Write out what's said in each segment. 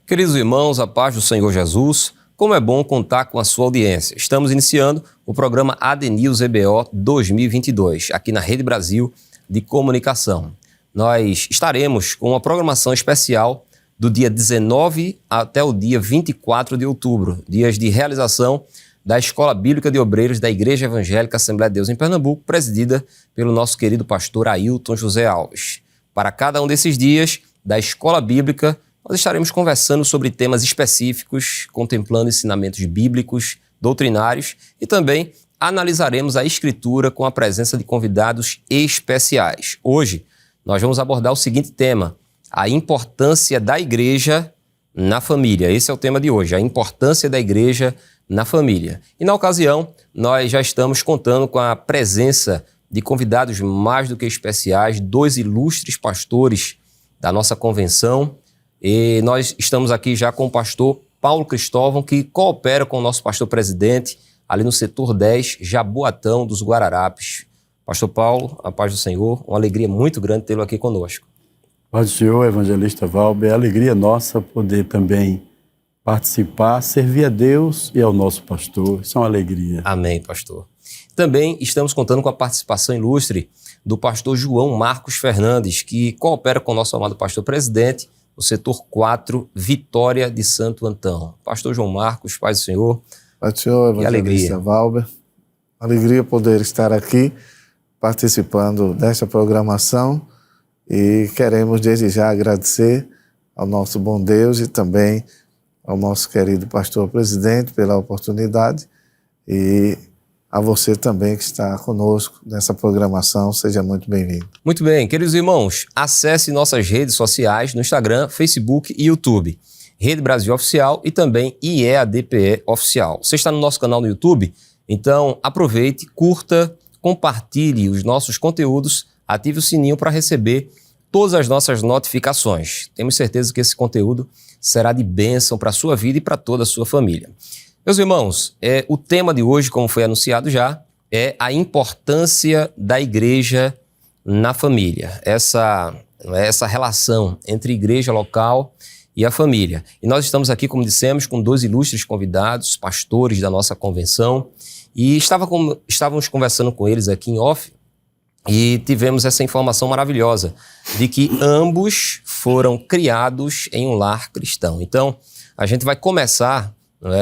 Queridos irmãos, a paz do Senhor Jesus, como é bom contar com a sua audiência. Estamos iniciando o programa AD News EBO 2022, aqui na Rede Brasil de Comunicação. Nós estaremos com uma programação especial do dia 19 até o dia 24 de outubro, dias de realização da Escola Bíblica de Obreiros da Igreja Evangélica Assembleia de Deus em Pernambuco, presidida pelo nosso querido pastor Ailton José Alves. Para cada um desses dias da Escola Bíblica, nós estaremos conversando sobre temas específicos, contemplando ensinamentos bíblicos, doutrinários e também analisaremos a Escritura com a presença de convidados especiais. Hoje, nós vamos abordar o seguinte tema: a importância da igreja na família. Esse é o tema de hoje, a importância da igreja na família. E na ocasião, nós já estamos contando com a presença de convidados mais do que especiais, dois ilustres pastores da nossa convenção. E nós estamos aqui já com o pastor Paulo Cristóvão, que coopera com o nosso pastor presidente, ali no setor 10, Jaboatão dos Guararapes. Pastor Paulo, a paz do Senhor, uma alegria muito grande tê-lo aqui conosco. Paz do Senhor, evangelista Valber, é alegria nossa poder também participar, servir a Deus e ao nosso pastor. Isso é uma alegria. Amém, pastor. Também estamos contando com a participação ilustre do pastor João Marcos Fernandes, que coopera com o nosso amado pastor presidente, no setor 4, Vitória de Santo Antão. Pastor João Marcos, paz do Senhor. Paz do Senhor, evangelista Valber. Alegria poder estar aqui participando desta programação e queremos desde já agradecer ao nosso bom Deus e também ao nosso querido pastor presidente pela oportunidade e a você também que está conosco nessa programação, seja muito bem-vindo. Muito bem, queridos irmãos, acesse nossas redes sociais no Instagram, Facebook e YouTube. Rede Brasil Oficial e também IEADPE Oficial. Você está no nosso canal no YouTube? Então aproveite, curta, compartilhe os nossos conteúdos, ative o sininho para receber todas as nossas notificações. Temos certeza que esse conteúdo será de bênção para a sua vida e para toda a sua família. Meus irmãos, o tema de hoje, como foi anunciado já, é a importância da igreja na família. Essa relação entre igreja local e a família. E nós estamos aqui, como dissemos, com dois ilustres convidados, pastores da nossa convenção, e estávamos conversando com eles aqui em off, e tivemos essa informação maravilhosa de que ambos foram criados em um lar cristão. Então, a gente vai começar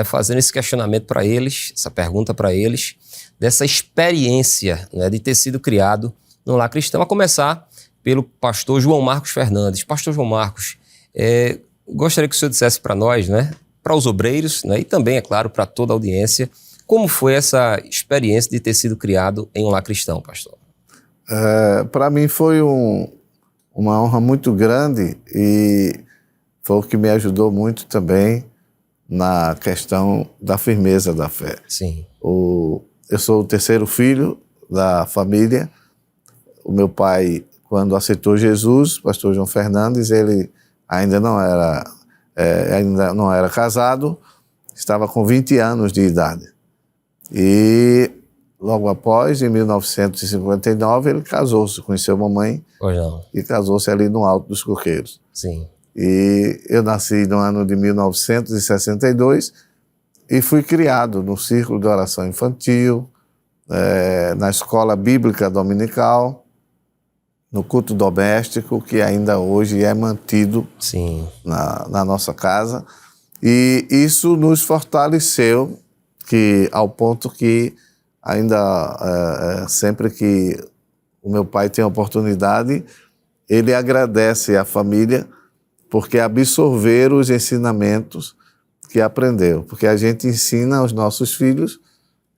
fazendo esse questionamento para eles, essa pergunta para eles, dessa experiência de ter sido criado no lar cristão, a começar pelo pastor João Marcos Fernandes. Pastor João Marcos, gostaria que o senhor dissesse para nós, para os obreiros, e também, é claro, para toda a audiência, como foi essa experiência de ter sido criado em um lar cristão, pastor? Para mim foi uma honra muito grande e foi o que me ajudou muito também na questão da firmeza da fé. Sim. Eu sou o terceiro filho da família. O meu pai, quando aceitou Jesus, pastor João Fernandes, ele ainda não era casado, estava com 20 anos de idade. E logo após, em 1959, ele casou-se, conheceu a mamãe e casou-se ali no Alto dos Coqueiros. Sim. E eu nasci no ano de 1962 e fui criado no Círculo de Oração Infantil, na Escola Bíblica Dominical, no culto doméstico, que ainda hoje é mantido na nossa casa. E isso nos fortaleceu, ao ponto que ainda sempre que o meu pai tem a oportunidade, ele agradece à família porque absorveram os ensinamentos que aprendeu. Porque a gente ensina aos nossos filhos,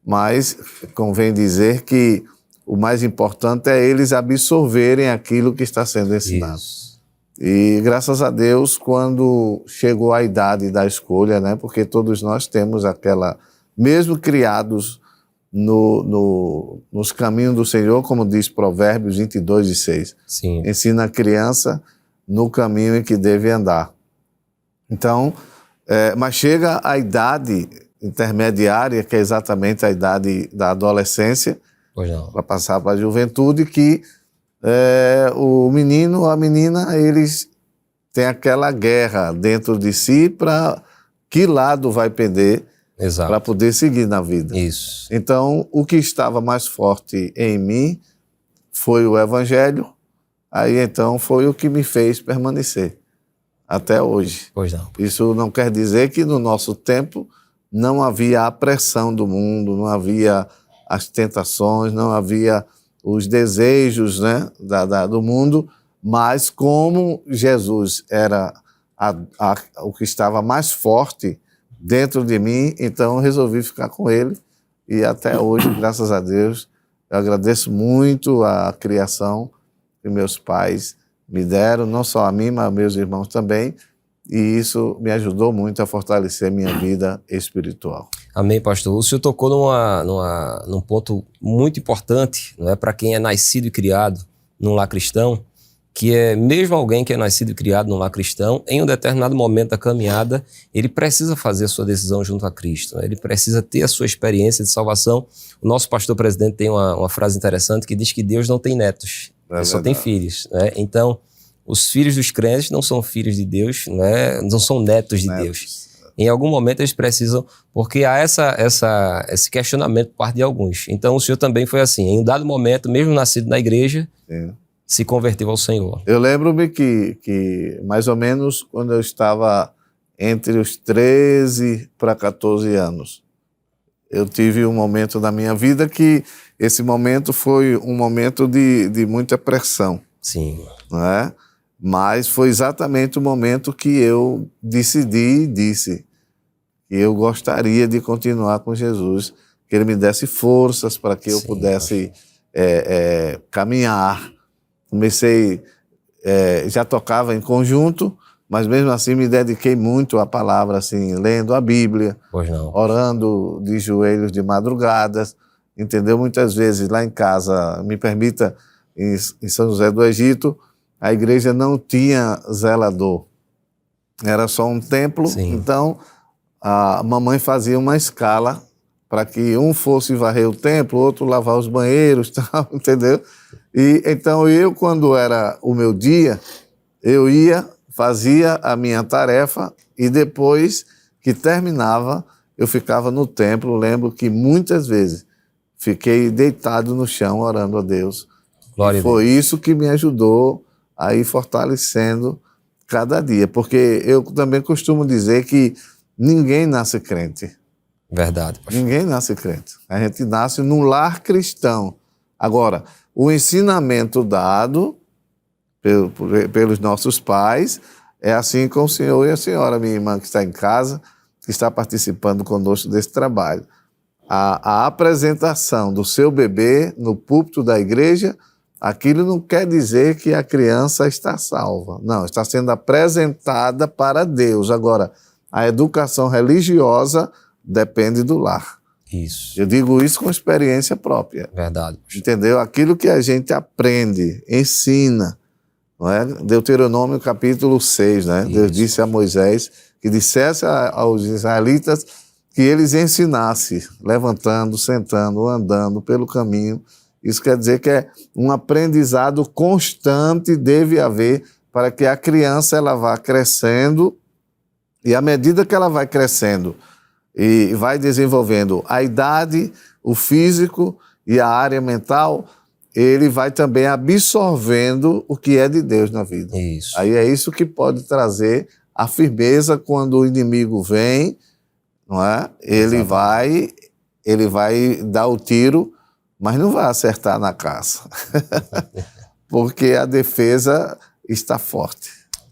mas convém dizer que o mais importante é eles absorverem aquilo que está sendo ensinado. Isso. E graças a Deus, quando chegou a idade da escolha, porque todos nós temos aquela, mesmo criados nos caminhos do Senhor, como diz Provérbios 22:6. Sim. Ensina a criança no caminho em que deve andar. Então, mas chega a idade intermediária, que é exatamente a idade da adolescência, para passar para a juventude, que o menino, a menina, eles têm aquela guerra dentro de si para que lado vai pender para poder seguir na vida. Isso. Então, o que estava mais forte em mim foi o Evangelho, aí então foi o que me fez permanecer até hoje. Pois não. Isso não quer dizer que no nosso tempo não havia a pressão do mundo, não havia as tentações, não havia os desejos, né, do mundo, mas como Jesus era o que estava mais forte dentro de mim, então eu resolvi ficar com ele e até hoje, graças a Deus, eu agradeço muito a criação que meus pais me deram, não só a mim, mas a meus irmãos também, e isso me ajudou muito a fortalecer minha vida espiritual. Amém, pastor. O senhor tocou num ponto muito importante, não é, para quem é nascido e criado num lar cristão, que é mesmo alguém que é nascido e criado num lar cristão, em um determinado momento da caminhada, ele precisa fazer a sua decisão junto a Cristo, né? Ele precisa ter a sua experiência de salvação. O nosso pastor presidente tem uma frase interessante que diz que Deus não tem netos, ele só tem filhos, né? Então, os filhos dos crentes não são filhos de Deus, né? Não são netos de Deus. Em algum momento eles precisam, porque há esse questionamento por parte de alguns. Então o senhor também foi assim, em um dado momento, mesmo nascido na igreja, se converteu ao Senhor. Eu lembro-me que mais ou menos quando eu estava entre os 13 para 14 anos, eu tive um momento na minha vida que esse momento foi um momento de muita pressão. Sim. Não é? Mas foi exatamente o momento que eu decidi e disse que eu gostaria de continuar com Jesus, que Ele me desse forças para que eu pudesse caminhar. Comecei, já tocava em conjunto, mas mesmo assim me dediquei muito à palavra, assim, lendo a Bíblia, orando de joelhos de madrugadas, entendeu? Muitas vezes lá em casa, me permita, em São José do Egito, a igreja não tinha zelador, era só um templo. Sim. Então a mamãe fazia uma escala para que um fosse varrer o templo, outro lavar os banheiros, tal, entendeu? E então eu, quando era o meu dia, eu ia, fazia a minha tarefa e depois que terminava, eu ficava no templo. Lembro que muitas vezes fiquei deitado no chão orando a Deus. Glória a Deus. Foi isso que me ajudou a ir fortalecendo cada dia, porque eu também costumo dizer que ninguém nasce crente. Verdade, pastor. Ninguém nasce crente. A gente nasce num lar cristão. Agora, o ensinamento dado pelos nossos pais é assim com o senhor e a senhora, minha irmã, que está em casa, que está participando conosco desse trabalho. A apresentação do seu bebê no púlpito da igreja, aquilo não quer dizer que a criança está salva. Não, está sendo apresentada para Deus. Agora, a educação religiosa depende do lar. Isso. Eu digo isso com experiência própria. Verdade. Entendeu? Aquilo que a gente aprende, ensina, não é? Deuteronômio capítulo 6, né? Isso. Deus disse a Moisés que dissesse aos israelitas que eles ensinassem, levantando, sentando, andando pelo caminho. Isso quer dizer que é um aprendizado constante, deve haver, para que a criança ela vá crescendo, e à medida que ela vai crescendo e vai desenvolvendo a idade, o físico e a área mental, ele vai também absorvendo o que é de Deus na vida. Isso. Aí é isso que pode trazer a firmeza quando o inimigo vem, não é? Ele vai dar o tiro, mas não vai acertar na caça, porque a defesa está forte.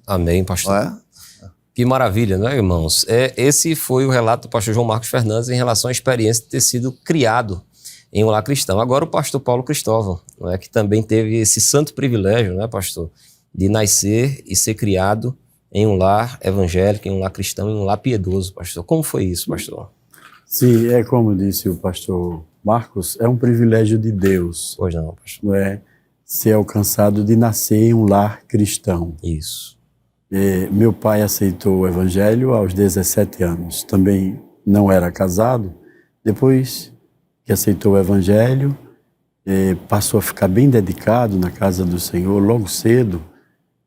Amém, pastor. Não é? Que maravilha, não é, irmãos? Esse foi o relato do pastor João Marcos Fernandes em relação à experiência de ter sido criado em um lar cristão. Agora o pastor Paulo Cristóvão, não é, que também teve esse santo privilégio, não é, pastor, de nascer e ser criado em um lar evangélico, em um lar cristão, em um lar piedoso, pastor. Como foi isso, pastor? Sim, é como disse o pastor Marcos, é um privilégio de Deus. Pois não, pastor. Não é ser alcançado de nascer em um lar cristão. Isso. Meu pai aceitou o evangelho aos 17 anos. Também não era casado. Depois que aceitou o evangelho, passou a ficar bem dedicado na casa do Senhor logo cedo.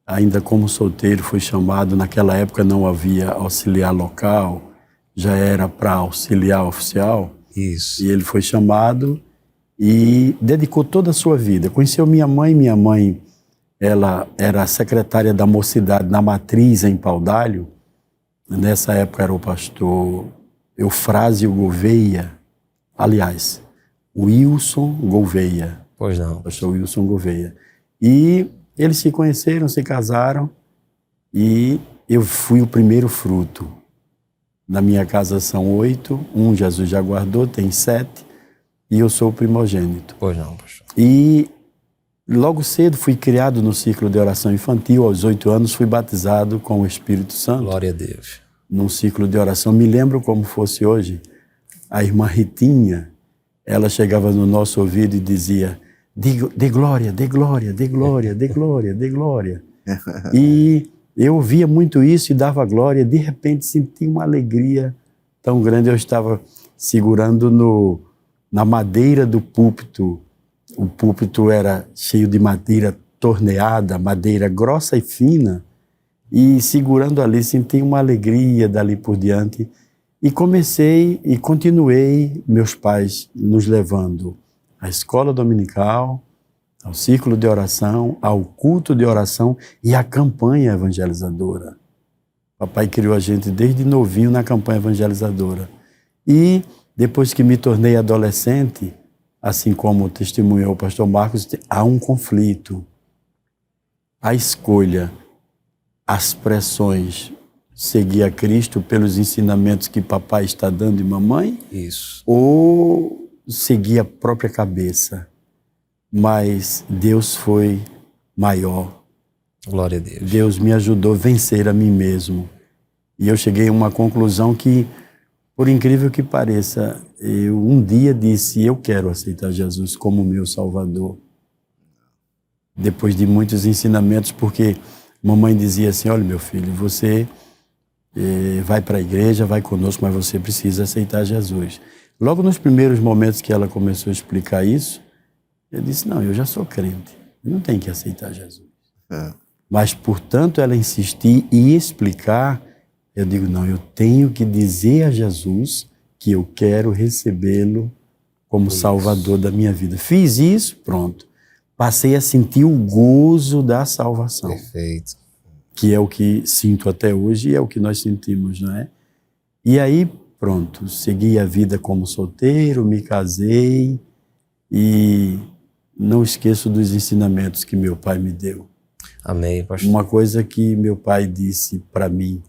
Ainda como solteiro foi chamado, naquela época não havia auxiliar local, já era para auxiliar oficial. Isso. E ele foi chamado e dedicou toda a sua vida. Conheceu minha mãe, ela era secretária da mocidade na Matriz, em Paudalho. Nessa época era o pastor Eufrásio Gouveia, aliás, Wilson Gouveia. Pois não. Pastor Wilson Gouveia. E eles se conheceram, se casaram e eu fui o primeiro fruto. Na minha casa são 8, um Jesus já guardou, tem 7 e eu sou o primogênito. Pois não, pastor. E logo cedo fui criado no ciclo de oração infantil, aos 8 anos fui batizado com o Espírito Santo. Glória a Deus. Num ciclo de oração, me lembro como fosse hoje, a irmã Ritinha, ela chegava no nosso ouvido e dizia: dê glória, dê glória, dê glória, dê glória, dê glória. E eu ouvia muito isso e dava glória. De repente senti uma alegria tão grande. Eu estava segurando na madeira do púlpito. O púlpito era cheio de madeira torneada, madeira grossa e fina. E segurando ali, senti uma alegria dali por diante. E comecei e continuei, meus pais nos levando à escola dominical, ao círculo de oração, ao culto de oração e à campanha evangelizadora. Papai criou a gente desde novinho na campanha evangelizadora. E depois que me tornei adolescente, assim como testemunhou o pastor Marcos, há um conflito. A escolha, as pressões, seguir a Cristo pelos ensinamentos que papai está dando e mamãe? Isso. Ou seguir a própria cabeça? Mas Deus foi maior. Glória a Deus. Deus me ajudou a vencer a mim mesmo. E eu cheguei a uma conclusão que, por incrível que pareça, eu um dia disse: eu quero aceitar Jesus como meu Salvador. Depois de muitos ensinamentos, porque mamãe dizia assim: olha, meu filho, você vai para a igreja, vai conosco, mas você precisa aceitar Jesus. Logo nos primeiros momentos que ela começou a explicar isso, eu disse: não, eu já sou crente, eu não tenho que aceitar Jesus. Mas, portanto, ela insistir e explicar, eu digo: não, eu tenho que dizer a Jesus que eu quero recebê-lo como Salvador da minha vida. Fiz isso, pronto. Passei a sentir o gozo da salvação. Perfeito. Que é o que sinto até hoje e é o que nós sentimos, não é? E aí, pronto, segui a vida como solteiro, me casei e não esqueço dos ensinamentos que meu pai me deu. Amém, pastor. Uma coisa que meu pai disse para mim,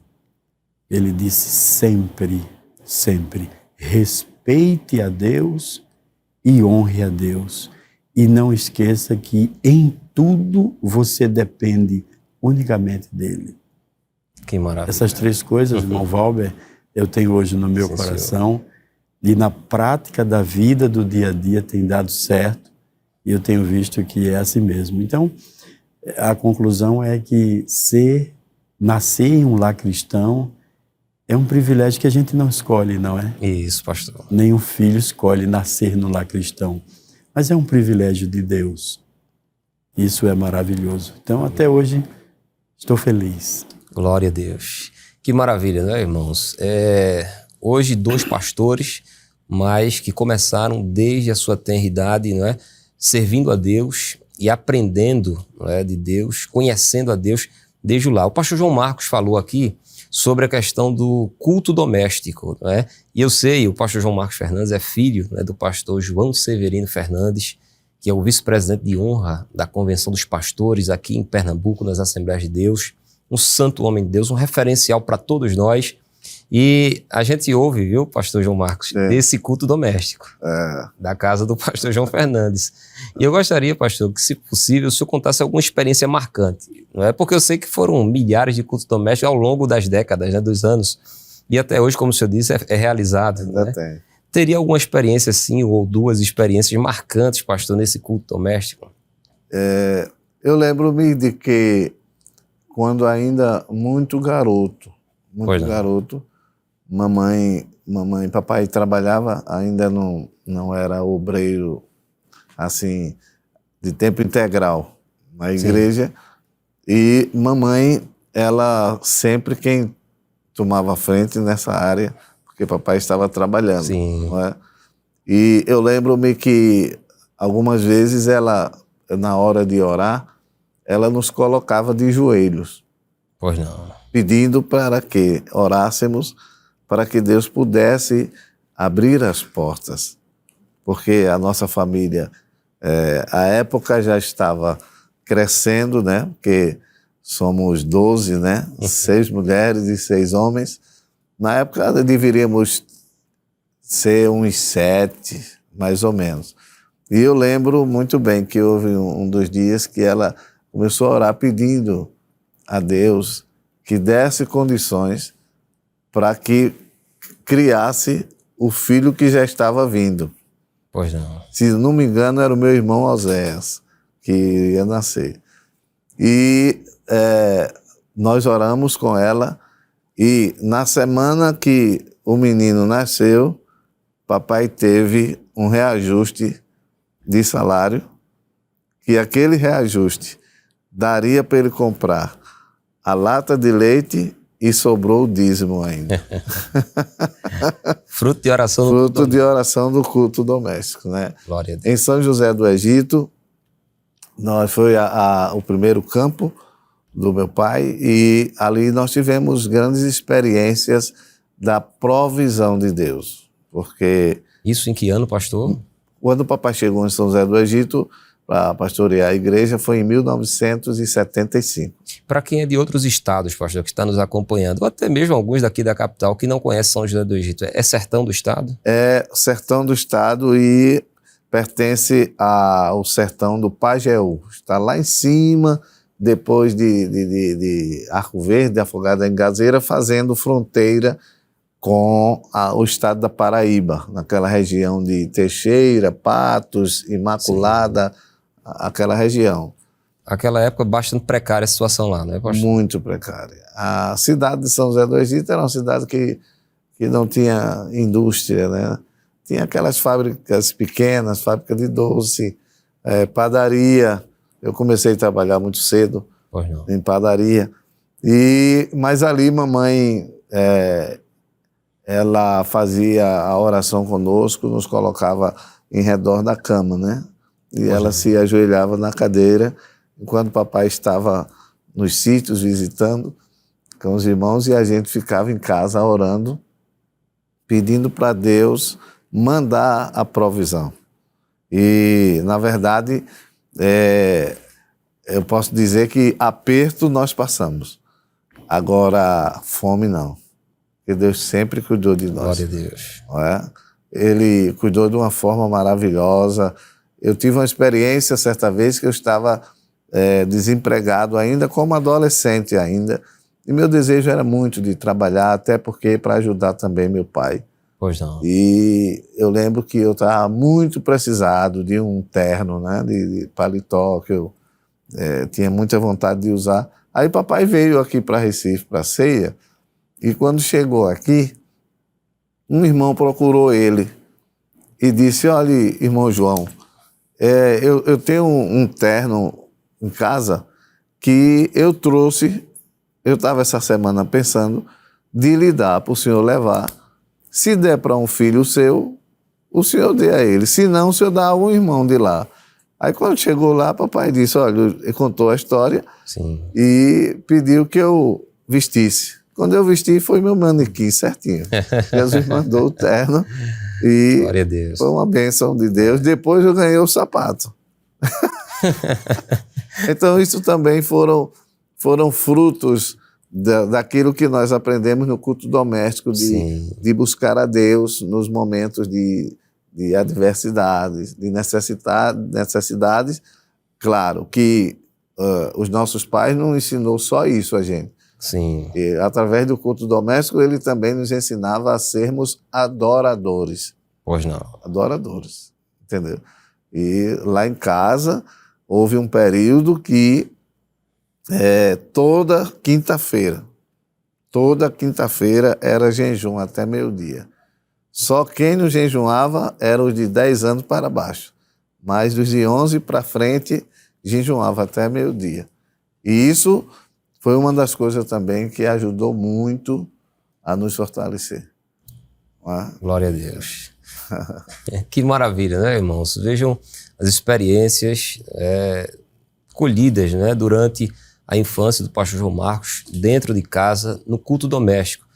ele disse sempre, sempre, respeite a Deus e honre a Deus. E não esqueça que em tudo você depende unicamente dele. Que maravilha. Essas 3 coisas, irmão Valber, eu tenho hoje no meu coração, e na prática da vida, do dia a dia, tem dado certo, e eu tenho visto que é assim mesmo. Então, a conclusão é que nascer em um lar cristão é um privilégio que a gente não escolhe, não é? Isso, pastor. Nenhum filho escolhe nascer no lar cristão, mas é um privilégio de Deus. Isso é maravilhoso. Então, até hoje, estou feliz. Glória a Deus. Que maravilha, né, irmãos? Hoje, 2 pastores, mas que começaram desde a sua tenra idade, não é? Servindo a Deus e aprendendo, não é, de Deus, conhecendo a Deus desde lá. O pastor João Marcos falou aqui sobre a questão do culto doméstico, não é? E eu sei, o pastor João Marcos Fernandes é filho, né, do pastor João Severino Fernandes, que é o vice-presidente de honra da Convenção dos Pastores aqui em Pernambuco, nas Assembleias de Deus, um santo homem de Deus, um referencial para todos nós. E a gente ouve, viu, pastor João Marcos, desse culto doméstico, da casa do pastor João Fernandes. E eu gostaria, pastor, que, se possível, o senhor contasse alguma experiência marcante, não é? Porque eu sei que foram milhares de cultos domésticos ao longo das décadas, né, dos anos, e até hoje, como o senhor disse, é realizado. Ainda né? tem. Teria alguma experiência, assim, ou 2 experiências marcantes, pastor, nesse culto doméstico? Eu lembro-me de que, quando ainda muito garoto, mamãe e papai trabalhava, ainda não era obreiro assim, de tempo integral na igreja. E mamãe, ela sempre quem tomava frente nessa área, porque papai estava trabalhando. Sim. Não é? E eu lembro-me que algumas vezes ela, na hora de orar, ela nos colocava de joelhos, Pois não. pedindo para que orássemos, para que Deus pudesse abrir as portas. Porque a nossa família, a época já estava crescendo, né? Porque somos 12, né? 6 mulheres e 6 homens. Na época deveríamos ser uns 7, mais ou menos. E eu lembro muito bem que houve um dos dias que ela começou a orar pedindo a Deus que desse condições para que criasse o filho que já estava vindo. Pois não. Se não me engano, era o meu irmão Oséias, que ia nascer. E nós oramos com ela, e na semana que o menino nasceu, papai teve um reajuste de salário, que aquele reajuste daria para ele comprar a lata de leite e sobrou o dízimo ainda. Fruto de oração. Fruto de oração do culto doméstico, né? Glória a Deus. Em São José do Egito, foi o primeiro campo do meu pai, e ali nós tivemos grandes experiências da provisão de Deus. Porque Isso em que ano, pastor? quando o papai chegou em São José do Egito para pastorear a igreja, foi em 1975. Para quem é de outros estados, pastor, que está nos acompanhando, ou até mesmo alguns daqui da capital que não conhecem São José do Egito, é sertão do estado? É sertão do estado e pertence ao sertão do Pajeú. Está lá em cima, depois de Arco Verde, Afogada em Gazeira, fazendo fronteira com o estado da Paraíba, naquela região de Teixeira, Patos, Imaculada, aquela região. Aquela época bastante precária a situação lá, não é, pastor? Muito precária. A cidade de São José do Egito era uma cidade que não tinha indústria, né? Tinha aquelas fábricas pequenas, fábrica de doce, padaria. Eu comecei a trabalhar muito cedo em padaria. Mas ali mamãe, ela fazia a oração conosco, nos colocava em redor da cama, né? E ela se ajoelhava na cadeira, enquanto papai estava nos sítios visitando com os irmãos, e a gente ficava em casa orando, pedindo para Deus mandar a provisão. E, na verdade, eu posso dizer que aperto nós passamos. Agora, fome não. Porque Deus sempre cuidou de nós. Glória a Deus. Não é? Ele cuidou de uma forma maravilhosa. Eu tive uma experiência certa vez que eu estava desempregado ainda, como adolescente ainda, e meu desejo era muito de trabalhar, até porque para ajudar também meu pai. Pois não. E eu lembro que eu estava muito precisado de um terno, né, de paletó, que eu tinha muita vontade de usar. Aí papai veio aqui para Recife, para a ceia, e quando chegou aqui, um irmão procurou ele e disse: olha, irmão João, eu tenho um terno em casa que eu trouxe, eu estava essa semana pensando de lhe dar para o senhor levar. Se der para um filho seu, o senhor dê a ele. Se não, o senhor dá a um irmão de lá. Aí quando chegou lá, papai disse, olha, ele contou a história. Sim. E pediu que eu vestisse. Quando eu vesti, foi meu manequim certinho. Jesus mandou o terno e glória a Deus. Foi uma bênção de Deus. Depois eu ganhei o sapato. Então isso também foram frutos daquilo que nós aprendemos no culto doméstico, de buscar a Deus nos momentos de adversidades, de necessidades. Claro que os nossos pais não ensinou só isso a gente. Sim. E, através do culto doméstico, ele também nos ensinava a sermos adoradores. Pois não. Adoradores, entendeu? E lá em casa houve um período que toda quinta-feira era jejum até meio-dia. Só quem não jejuava eram os de 10 anos para baixo. Mas dos de 11 para frente, jejuava até meio-dia. E isso foi uma das coisas também que ajudou muito a nos fortalecer. Não é? Glória a Deus. Que maravilha, né, irmãos? Vejam as experiências colhidas, né, durante a infância do pastor João Marcos, dentro de casa, no culto doméstico.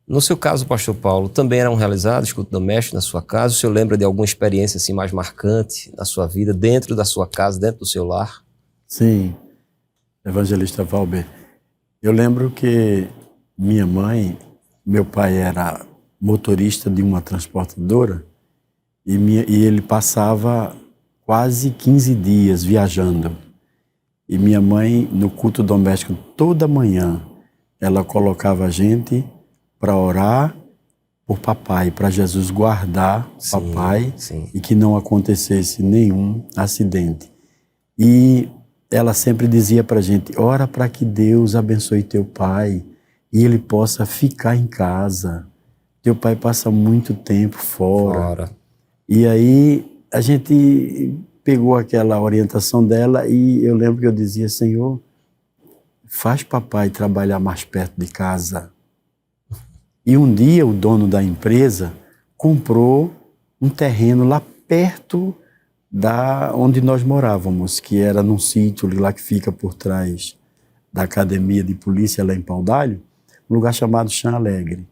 No seu caso, pastor Paulo, também eram realizados culto doméstico na sua casa? O senhor lembra de alguma experiência assim, mais marcante na sua vida, dentro da sua casa, dentro do seu lar? Sim, evangelista Valber. Eu lembro que minha mãe, meu pai era motorista de uma transportadora e ele passava quase 15 dias viajando. E minha mãe, no culto doméstico, toda manhã, ela colocava a gente para orar por papai, para Jesus guardar papai e que não acontecesse nenhum acidente. E ela sempre dizia para a gente, ora para que Deus abençoe teu pai e ele possa ficar em casa. Teu pai passa muito tempo fora. E aí a gente pegou aquela orientação dela e eu lembro que eu dizia, Senhor, faz papai trabalhar mais perto de casa. E um dia o dono da empresa comprou um terreno lá perto da onde nós morávamos, que era num sítio lá que fica por trás da academia de polícia lá em Pau d'Alho, um lugar chamado Chã Alegre.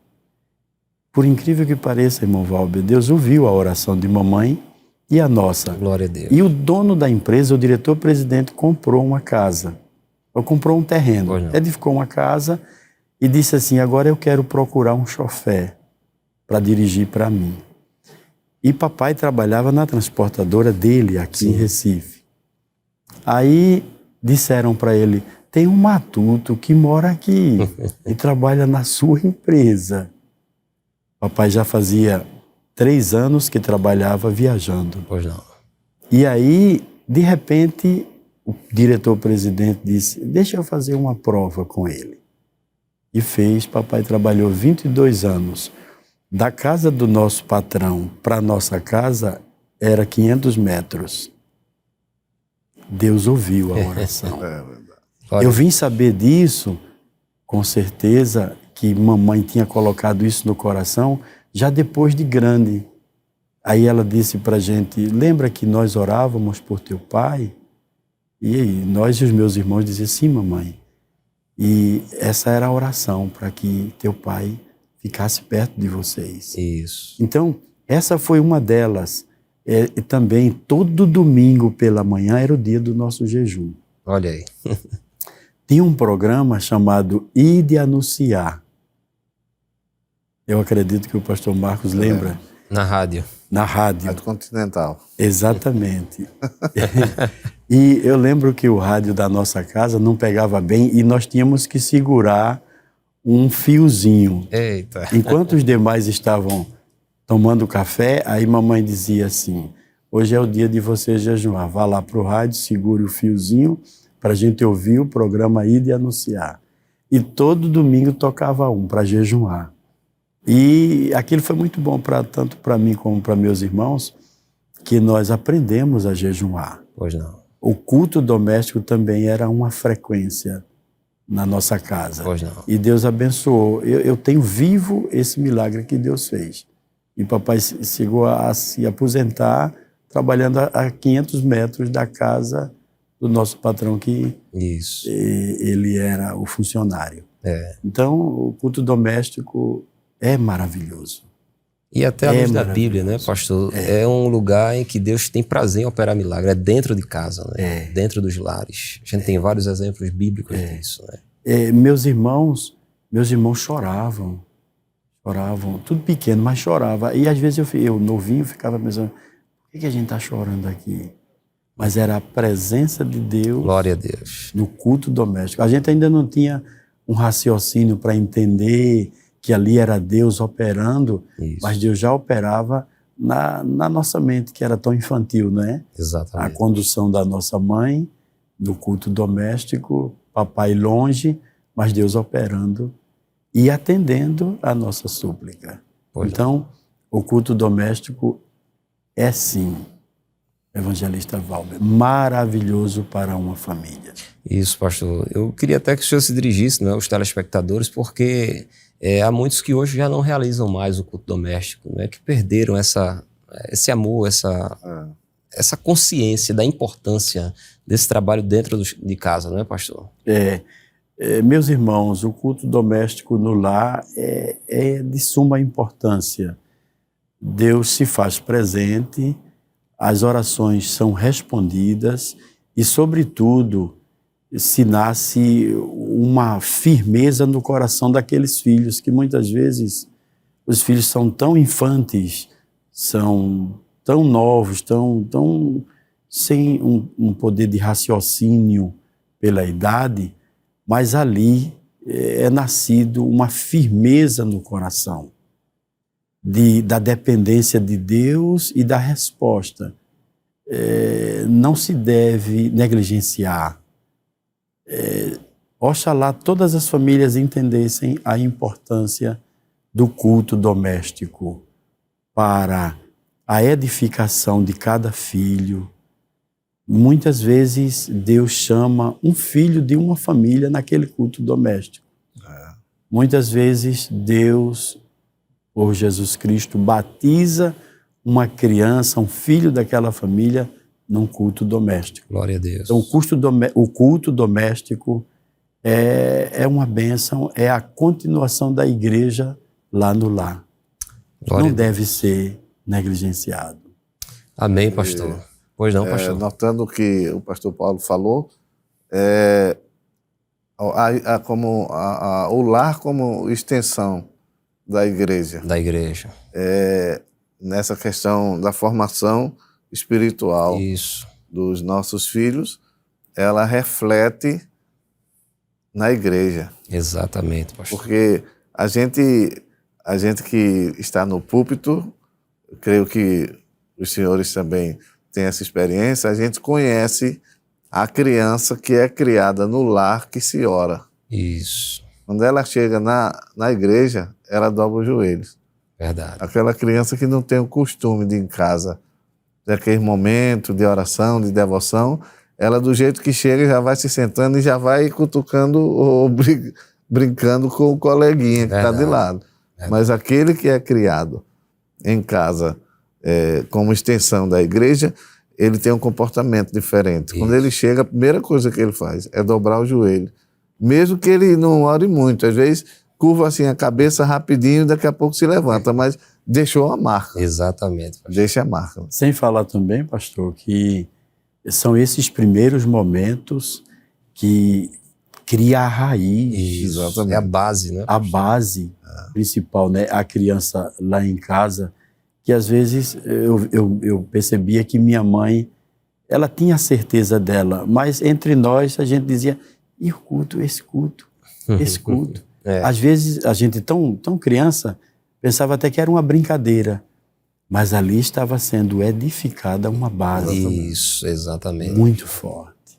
Por incrível que pareça, irmão Valber, Deus ouviu a oração de mamãe e a nossa. Glória a Deus. E o dono da empresa, o diretor-presidente, comprou uma casa, ou comprou um terreno, edificou uma casa e disse assim, agora eu quero procurar um chofé para dirigir para mim. E papai trabalhava na transportadora dele aqui em Recife. Aí disseram para ele, tem um matuto que mora aqui e trabalha na sua empresa. Papai já fazia 3 anos que trabalhava viajando. Pois não. E aí, de repente, o diretor-presidente disse, deixa eu fazer uma prova com ele. E fez, papai trabalhou 22 anos. Da casa do nosso patrão para a nossa casa era 500 metros. Deus ouviu a oração. Eu vim saber disso, com certeza, que mamãe tinha colocado isso no coração, já depois de grande. Aí ela disse para a gente, lembra que nós orávamos por teu pai? E aí, nós e os meus irmãos diziam, sim, mamãe. E essa era a oração para que teu pai ficasse perto de vocês. Isso. Então, essa foi uma delas. E também, todo domingo pela manhã era o dia do nosso jejum. Olha aí. Tinha um programa chamado Ide Anunciar. Eu acredito que o pastor Marcos lembra. Na rádio. Na rádio. Rádio Continental. Exatamente. E eu lembro que o rádio da nossa casa não pegava bem e nós tínhamos que segurar um fiozinho. Eita. Enquanto os demais estavam tomando café, aí mamãe dizia assim, hoje é o dia de você jejuar, vá lá para o rádio, segure o fiozinho para a gente ouvir o programa Ide Anunciar. E todo domingo tocava um para jejuar. E aquilo foi muito bom tanto para mim como para meus irmãos, que nós aprendemos a jejuar. Pois não. O culto doméstico também era uma frequência na nossa casa. Pois não. E Deus abençoou. Eu tenho vivo esse milagre que Deus fez. E papai chegou a se aposentar trabalhando a 500 metros da casa do nosso patrão, que Isso. Ele era o funcionário. Então, o culto doméstico é maravilhoso. E até a luz da Bíblia, né, pastor? É um lugar em que Deus tem prazer em operar milagre. É dentro de casa, né? Dentro dos lares. A gente tem vários exemplos bíblicos disso, né? Meus irmãos choravam, tudo pequeno, mas chorava. E às vezes eu novinho, ficava pensando, por que a gente está chorando aqui? Mas era a presença de Deus. Glória a Deus. No culto doméstico. A gente ainda não tinha um raciocínio para entender que ali era Deus operando, mas Deus já operava na nossa mente, que era tão infantil, não é? Exatamente. A condução da nossa mãe, do culto doméstico, papai longe, mas Deus operando e atendendo a nossa súplica. Então, o culto doméstico é sim Evangelista Valber. Maravilhoso para uma família. Isso, pastor. Eu queria até que o senhor se dirigisse, né, aos telespectadores, porque há muitos que hoje já não realizam mais o culto doméstico, né, que perderam esse amor, essa consciência da importância desse trabalho dentro de casa, não é, pastor? Meus irmãos, o culto doméstico no lar é de suma importância. Deus se faz presente, as orações são respondidas e, sobretudo, se nasce uma firmeza no coração daqueles filhos, que muitas vezes os filhos são tão infantes, são tão novos, tão sem um poder de raciocínio pela idade, mas ali é nascido uma firmeza no coração da dependência de Deus e da resposta. Não se deve negligenciar. Oxalá todas as famílias entendessem a importância do culto doméstico para a edificação de cada filho. Muitas vezes Deus chama um filho de uma família naquele culto doméstico. Muitas vezes Deus, por Jesus Cristo, batiza uma criança, um filho daquela família, num culto doméstico. Glória a Deus. Então, o culto doméstico é uma bênção, é a continuação da igreja lá no lar. Não deve ser negligenciado. Amém, pastor. Pois não, pastor. Notando o que o pastor Paulo falou, o lar como extensão da igreja. Da igreja. Nessa questão da formação espiritual Isso. dos nossos filhos, ela reflete na igreja. Exatamente, pastor. Porque a gente que está no púlpito, creio que os senhores também têm essa experiência, a gente conhece a criança que é criada no lar que se ora. Isso. Quando ela chega na igreja, ela dobra os joelhos. Verdade. Aquela criança que não tem o costume de em casa, daquele momento de oração, de devoção, ela do jeito que chega já vai se sentando e já vai cutucando ou brincando com o coleguinha que está de lado. Verdade. Mas aquele que é criado em casa como extensão da igreja, ele tem um comportamento diferente. Isso. Quando ele chega, a primeira coisa que ele faz é dobrar o joelho. Mesmo que ele não ore muito, às vezes curva assim a cabeça rapidinho e daqui a pouco se levanta, mas deixou a marca. Exatamente. Pastor. Deixa a marca. Sem falar também, pastor, que são esses primeiros momentos que cria a raiz. Isso, exatamente. É a base, né? A base principal, né? A criança lá em casa, que às vezes eu percebia que minha mãe, ela tinha a certeza dela, mas entre nós a gente dizia, e o culto, esse culto, esse culto. Às vezes a gente tão criança pensava até que era uma brincadeira, mas ali estava sendo edificada uma base. Isso, exatamente. Muito forte.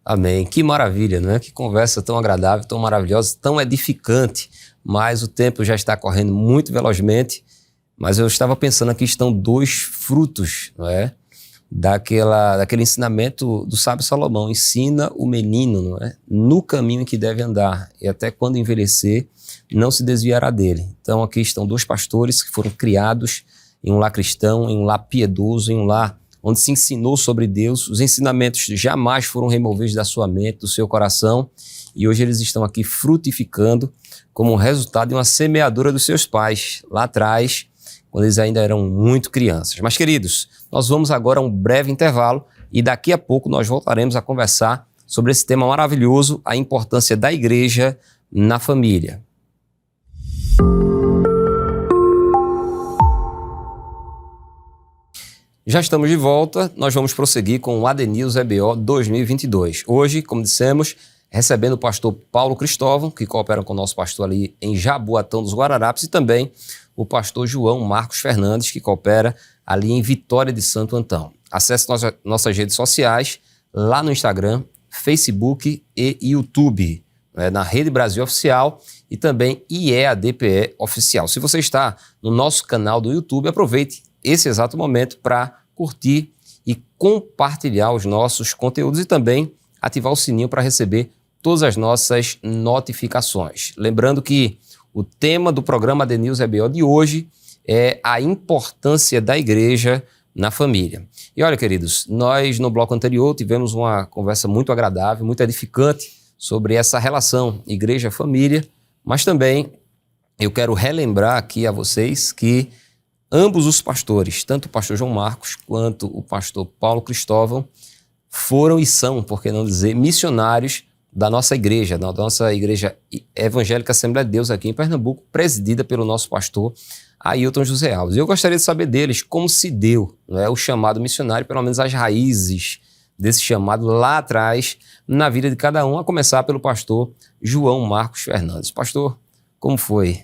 Amém. Que maravilha, não é? Que conversa tão agradável, tão maravilhosa, tão edificante, mas o tempo já está correndo muito velozmente, mas eu estava pensando aqui, estão dois frutos, não é? Daquele ensinamento do sábio Salomão. Ensina o menino, não é? No caminho em que deve andar, e até quando envelhecer, não se desviará dele. Então aqui estão dois pastores que foram criados em um lar cristão, em um lar piedoso, em um lar onde se ensinou sobre Deus. Os ensinamentos jamais foram removidos da sua mente, do seu coração, e hoje eles estão aqui frutificando como resultado de uma semeadura dos seus pais, lá atrás, quando eles ainda eram muito crianças. Mas, queridos, nós vamos agora a um breve intervalo e daqui a pouco nós voltaremos a conversar sobre esse tema maravilhoso, a importância da igreja na família. Já estamos de volta, nós vamos prosseguir com o AD News EBO 2022. Hoje, como dissemos, recebendo o pastor Paulo Cristóvão, que coopera com o nosso pastor ali em Jaboatão dos Guararapes, e também o pastor João Marcos Fernandes, que coopera ali em Vitória de Santo Antão. Acesse nossas redes sociais, lá no Instagram, Facebook e YouTube, na Rede Brasil Oficial e também IEADPE Oficial. Se você está no nosso canal do YouTube, aproveite esse exato momento para curtir compartilhar os nossos conteúdos e também ativar o sininho para receber todas as nossas notificações. Lembrando que o tema do programa AD News EBO de hoje é a importância da igreja na família. E olha, queridos, nós no bloco anterior tivemos uma conversa muito agradável, muito edificante sobre essa relação igreja-família, mas também eu quero relembrar aqui a vocês que ambos os pastores, tanto o pastor João Marcos quanto o pastor Paulo Cristóvão, foram e são, por que não dizer, missionários da nossa igreja Evangélica Assembleia de Deus aqui em Pernambuco, presidida pelo nosso pastor Ailton José Alves. Eu gostaria de saber deles como se deu, né, o chamado missionário, pelo menos as raízes desse chamado lá atrás, na vida de cada um, a começar pelo pastor João Marcos Fernandes. Pastor, como foi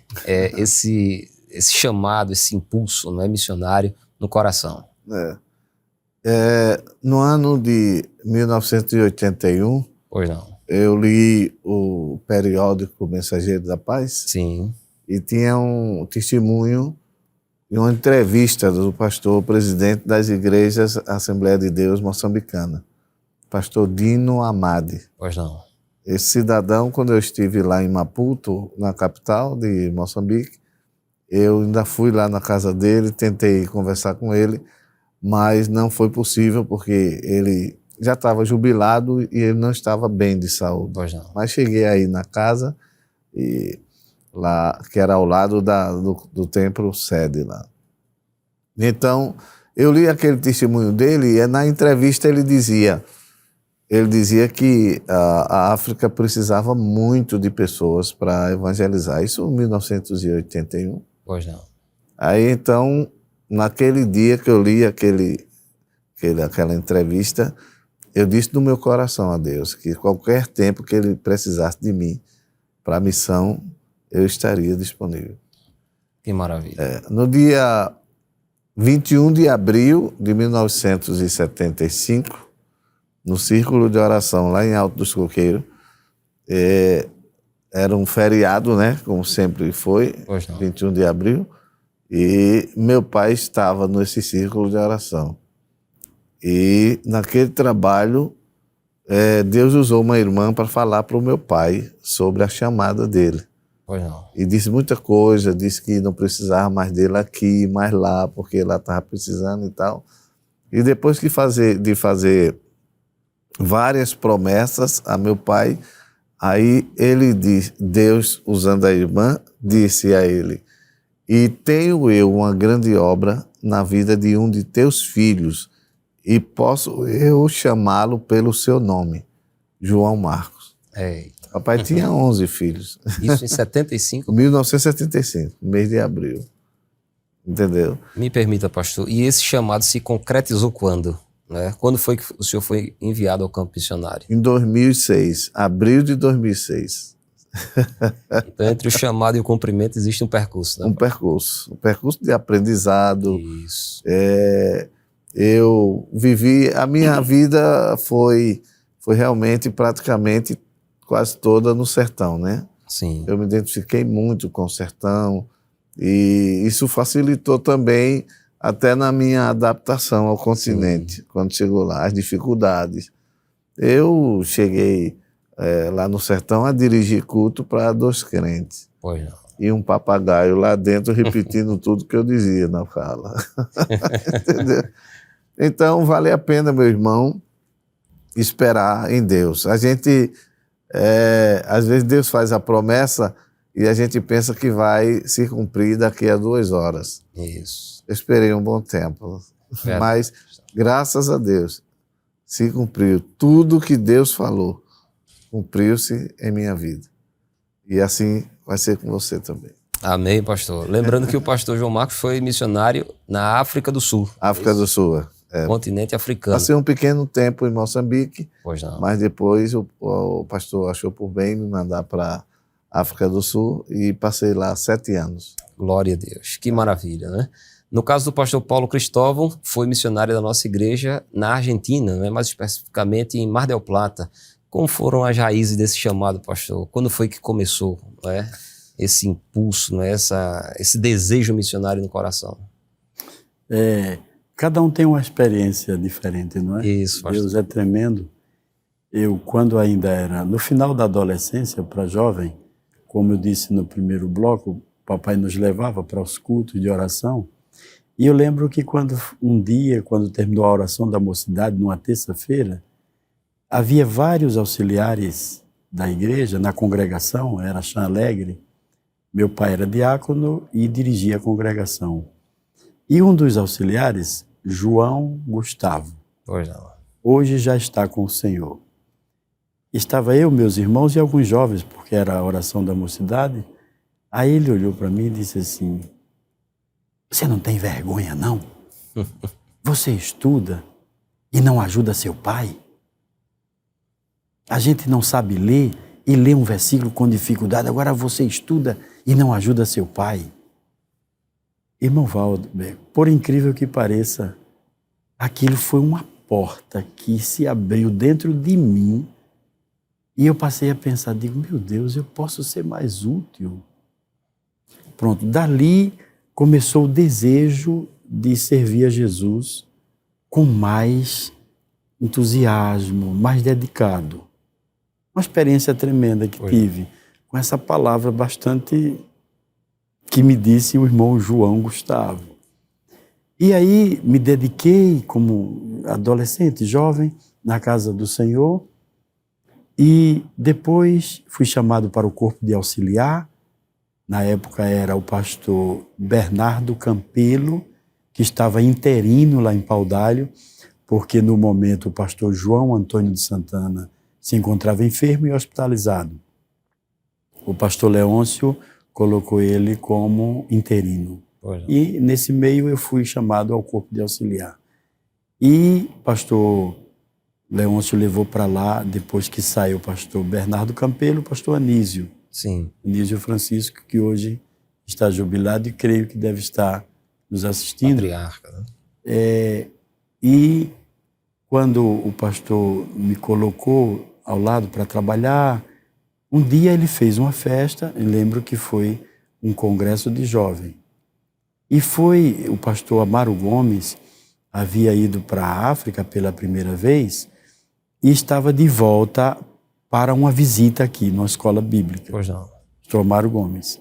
esse chamado, esse impulso, né, missionário no coração? No ano de 1981, Pois não. eu li o periódico Mensageiro da Paz. Sim. E tinha um testemunho e uma entrevista do pastor presidente das igrejas Assembleia de Deus moçambicana, pastor Dino Amade. Pois não. Esse cidadão, quando eu estive lá em Maputo, na capital de Moçambique, eu ainda fui lá na casa dele, tentei conversar com ele, mas não foi possível porque ele já estava jubilado e ele não estava bem de saúde. Pois não. Mas cheguei aí na casa, lá, que era ao lado do templo sede lá. Então, eu li aquele testemunho dele e na entrevista ele dizia que a África precisava muito de pessoas para evangelizar. Isso em 1981. Pois não. Aí então, naquele dia que eu li aquela entrevista, eu disse no meu coração a Deus que qualquer tempo que ele precisasse de mim para a missão, eu estaria disponível. Que maravilha. No dia 21 de abril de 1975, no Círculo de Oração lá em Alto dos Coqueiros, era um feriado, né, como sempre foi, 21 de abril, e meu pai estava nesse Círculo de Oração. E naquele trabalho, Deus usou uma irmã para falar para o meu pai sobre a chamada dele. Pois não. E disse muita coisa, disse que não precisava mais dele aqui, mais lá, porque lá estava precisando e tal. E depois de fazer várias promessas a meu pai, aí ele disse, Deus, usando a irmã, disse a ele: e tenho eu uma grande obra na vida de um de teus filhos, e posso eu chamá-lo pelo seu nome, João Marcos. Eita. Papai tinha 11 filhos. Isso em 75? 1975, mês de abril. Entendeu? Me permita, pastor, e esse chamado se concretizou quando? Né? Quando foi que o senhor foi enviado ao campo missionário? Em 2006, abril de 2006. Então, entre o chamado e o cumprimento existe um percurso, né? Um percurso de aprendizado. Isso. Eu vivi, a minha vida foi realmente praticamente quase toda no sertão, né? Sim. Eu me identifiquei muito com o sertão e isso facilitou também até na minha adaptação ao continente. Sim. Quando chegou lá, as dificuldades. Eu cheguei lá no sertão a dirigir culto para 2 crentes. Pois não. E um papagaio lá dentro repetindo tudo que eu dizia na fala. Entendeu? Então, vale a pena, meu irmão, esperar em Deus. A gente, às vezes Deus faz a promessa e a gente pensa que vai se cumprir daqui a 2 horas. Isso. Eu esperei um bom tempo, mas graças a Deus se cumpriu. Tudo que Deus falou cumpriu-se em minha vida. E assim vai ser com você também. Amém, pastor. Lembrando que o pastor João Marcos foi missionário na África do Sul. África do Sul, continente africano. Passei um pequeno tempo em Moçambique, pois não. Mas depois o pastor achou por bem me mandar para África do Sul e passei lá 7 anos. Glória a Deus. Que maravilha, né? No caso do pastor Paulo Cristóvão, foi missionário da nossa igreja na Argentina, né? Mais especificamente em Mar del Plata. Como foram as raízes desse chamado, pastor? Quando foi que começou, né, esse impulso, né, esse desejo missionário no coração? Cada um tem uma experiência diferente, não é? Isso, pastor. Deus é tremendo. Eu, quando ainda era no final da adolescência, para jovem, como eu disse no primeiro bloco, papai nos levava para os cultos de oração. E eu lembro que um dia, quando terminou a oração da mocidade, numa terça-feira, havia vários auxiliares da igreja, na congregação, era Chã Alegre. Meu pai era diácono e dirigia a congregação. E um dos auxiliares, João Gustavo, Pois não. hoje já está com o Senhor. Estava eu, meus irmãos e alguns jovens, porque era a oração da mocidade. Aí ele olhou para mim e disse assim: você não tem vergonha, não? Você estuda e não ajuda seu pai? A gente não sabe ler e lê um versículo com dificuldade, agora você estuda e não ajuda seu pai. Irmão Valber, por incrível que pareça, aquilo foi uma porta que se abriu dentro de mim e eu passei a pensar, digo, meu Deus, eu posso ser mais útil. Pronto, dali começou o desejo de servir a Jesus com mais entusiasmo, mais dedicado. Uma experiência tremenda que tive com essa palavra bastante que me disse o irmão João Gustavo. E aí me dediquei como adolescente, jovem, na casa do Senhor e depois fui chamado para o corpo de auxiliar. Na época era o pastor Bernardo Campelo, que estava interino lá em Paudalho, porque no momento o pastor João Antônio de Santana se encontrava enfermo e hospitalizado. O pastor Leôncio colocou ele como interino. E nesse meio eu fui chamado ao corpo de auxiliar. E pastor Leôncio levou para lá, depois que saiu o pastor Bernardo Campelo, o pastor Anísio. Sim. Anísio Francisco, que hoje está jubilado e creio que deve estar nos assistindo. Patriarca, né? E quando o pastor me colocou ao lado para trabalhar, um dia ele fez uma festa, eu lembro que foi um congresso de jovem. E foi o pastor Amaro Gomes, havia ido para a África pela primeira vez e estava de volta para uma visita aqui, numa escola bíblica. Pois não. Pastor Amaro Gomes.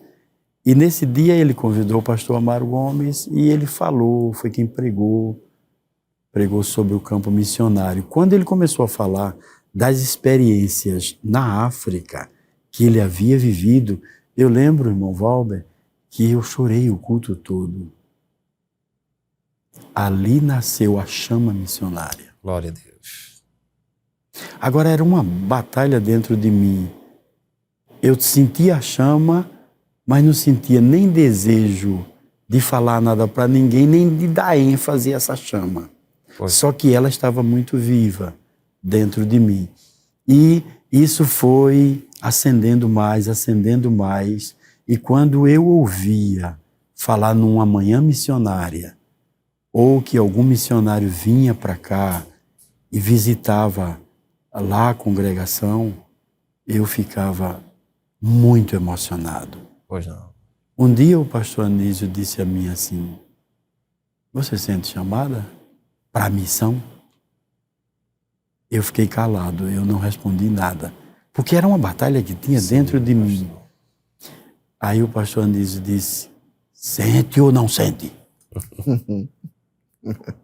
E nesse dia ele convidou o pastor Amaro Gomes e ele falou, foi quem pregou sobre o campo missionário. Quando ele começou a falar das experiências na África que ele havia vivido, eu lembro, irmão Valber, que eu chorei o culto todo. Ali nasceu a chama missionária. Glória a Deus. Agora era uma batalha dentro de mim. Eu sentia a chama, mas não sentia nem desejo de falar nada para ninguém, nem de dar ênfase a essa chama. Só que ela estava muito viva dentro de mim. E isso foi acendendo mais, e quando eu ouvia falar numa manhã missionária, ou que algum missionário vinha para cá e visitava lá a congregação, eu ficava muito emocionado. Pois não. Um dia o pastor Anísio disse a mim assim: você sente chamada para a missão? Eu fiquei calado, eu não respondi nada, porque era uma batalha que tinha dentro de mim. Aí o pastor Anísio disse: sente ou não sente?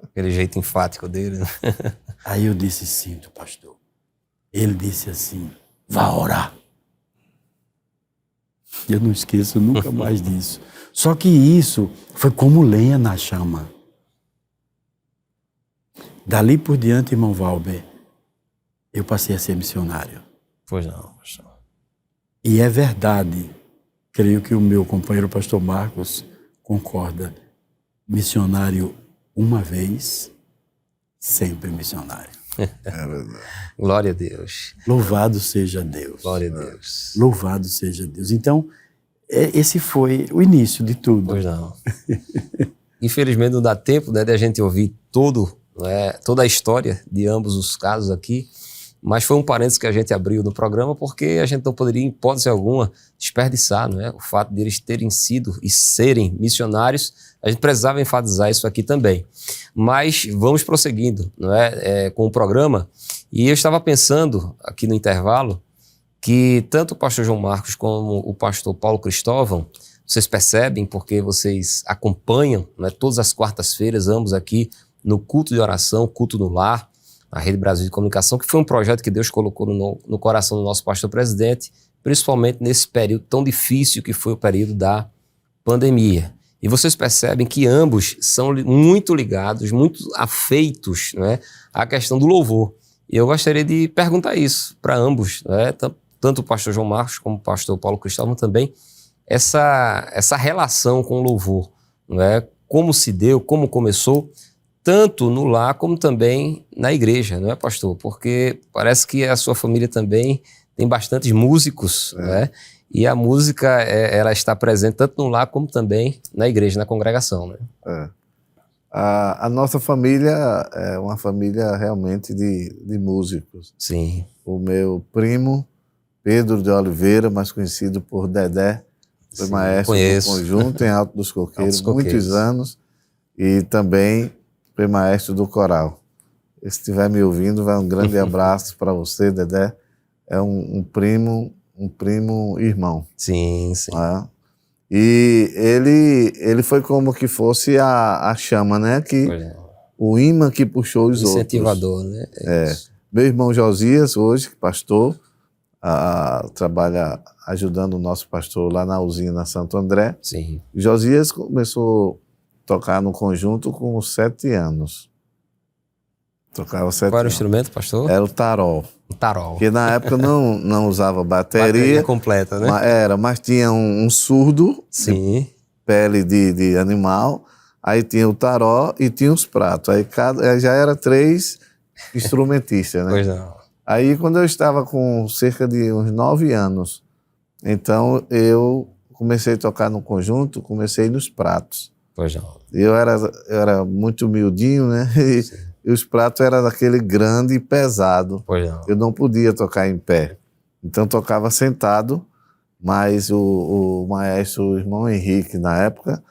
Aquele jeito enfático dele. Aí eu disse: sinto, pastor. Ele disse assim: vá orar. Eu não esqueço nunca mais disso. Só que isso foi como lenha na chama. Dali por diante, irmão Valber, eu passei a ser missionário. Pois não, pastor. E é verdade, creio que o meu companheiro pastor Marcos concorda, missionário uma vez, sempre missionário. É verdade. Glória a Deus. Louvado seja Deus. Glória a Deus. Louvado seja Deus. Então, esse foi o início de tudo. Pois não. Infelizmente não dá tempo, né, de a gente ouvir toda a história de ambos os casos aqui, mas foi um parênteses que a gente abriu no programa porque a gente não poderia, em hipótese alguma, desperdiçar, não é? O fato de eles terem sido e serem missionários, a gente precisava enfatizar isso aqui também. Mas vamos prosseguindo, não é? Com o programa, e eu estava pensando aqui no intervalo que tanto o pastor João Marcos como o pastor Paulo Cristóvão, vocês percebem porque vocês acompanham, né, todas as quartas-feiras, ambos aqui no culto de oração, culto no lar, na Rede Brasil de Comunicação, que foi um projeto que Deus colocou no coração do nosso pastor presidente, principalmente nesse período tão difícil que foi o período da pandemia. E vocês percebem que ambos são muito ligados, muito afeitos, né, à questão do louvor. E eu gostaria de perguntar isso para ambos, né, tanto o pastor João Marcos como o pastor Paulo Cristóvão também, essa relação com o louvor, não é? Como se deu, como começou, tanto no lar como também na igreja, não é, pastor? Porque parece que a sua família também tem bastantes músicos, né? E a música, ela está presente tanto no lar como também na igreja, na congregação, né? A nossa família é uma família realmente de músicos. Sim. O meu primo, Pedro de Oliveira, mais conhecido por Dedé, foi maestro do conjunto em Alto dos Coqueiros, muitos anos, e também foi maestro do coral. Se estiver me ouvindo, vai um grande abraço para você, Dedé. É um primo irmão. Sim, sim. E ele foi como que fosse a chama, né? O imã que puxou os incentivador, outros. Né? Meu irmão Josias, hoje, pastor, trabalha ajudando o nosso pastor lá na usina Santo André. Sim. Josias começou a tocar no conjunto com 7 anos. Tocava 7 anos. Qual era o instrumento, pastor? Era o tarol. O tarol. Porque na época não usava bateria completa, né? Mas tinha um surdo, sim, de pele de animal, aí tinha o tarol e tinha os pratos. Aí já era 3 instrumentistas, né? Pois não. Aí quando eu estava com cerca de uns 9 anos, então eu comecei a tocar no conjunto, comecei nos pratos. Pois não. Eu era muito humildinho, né? E os pratos eram daquele grande e pesado. Pois não. Eu não podia tocar em pé. Então tocava sentado, mas o maestro, o irmão Henrique, na época,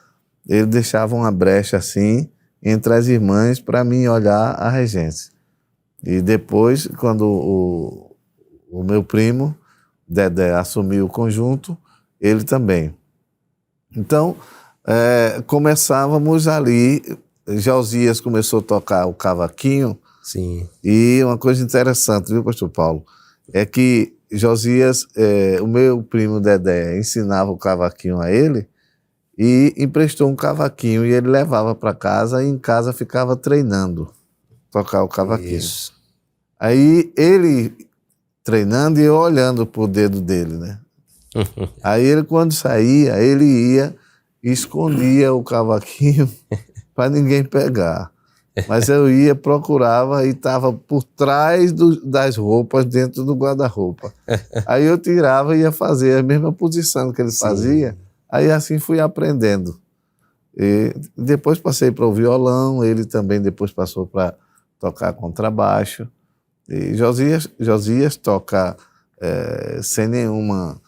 ele deixava uma brecha assim entre as irmãs para mim olhar a regência. E depois, quando o meu primo, Dedé, assumiu o conjunto, ele também. Então, começávamos ali. Josias começou a tocar o cavaquinho. Sim. E uma coisa interessante, viu, pastor Paulo? É que Josias, o meu primo Dedé, ensinava o cavaquinho a ele e emprestou um cavaquinho e ele levava para casa e em casa ficava treinando tocar o cavaquinho. Isso. Aí ele treinando e eu olhando pro dedo dele, né? Aí ele, quando saía, ele ia e escondia o cavaquinho para ninguém pegar. Mas eu ia, procurava e estava por trás das roupas, dentro do guarda-roupa. Aí eu tirava e ia fazer a mesma posição que ele fazia. Aí assim fui aprendendo. E depois passei para o violão, ele também depois passou para tocar contrabaixo. E Josias toca sem nenhuma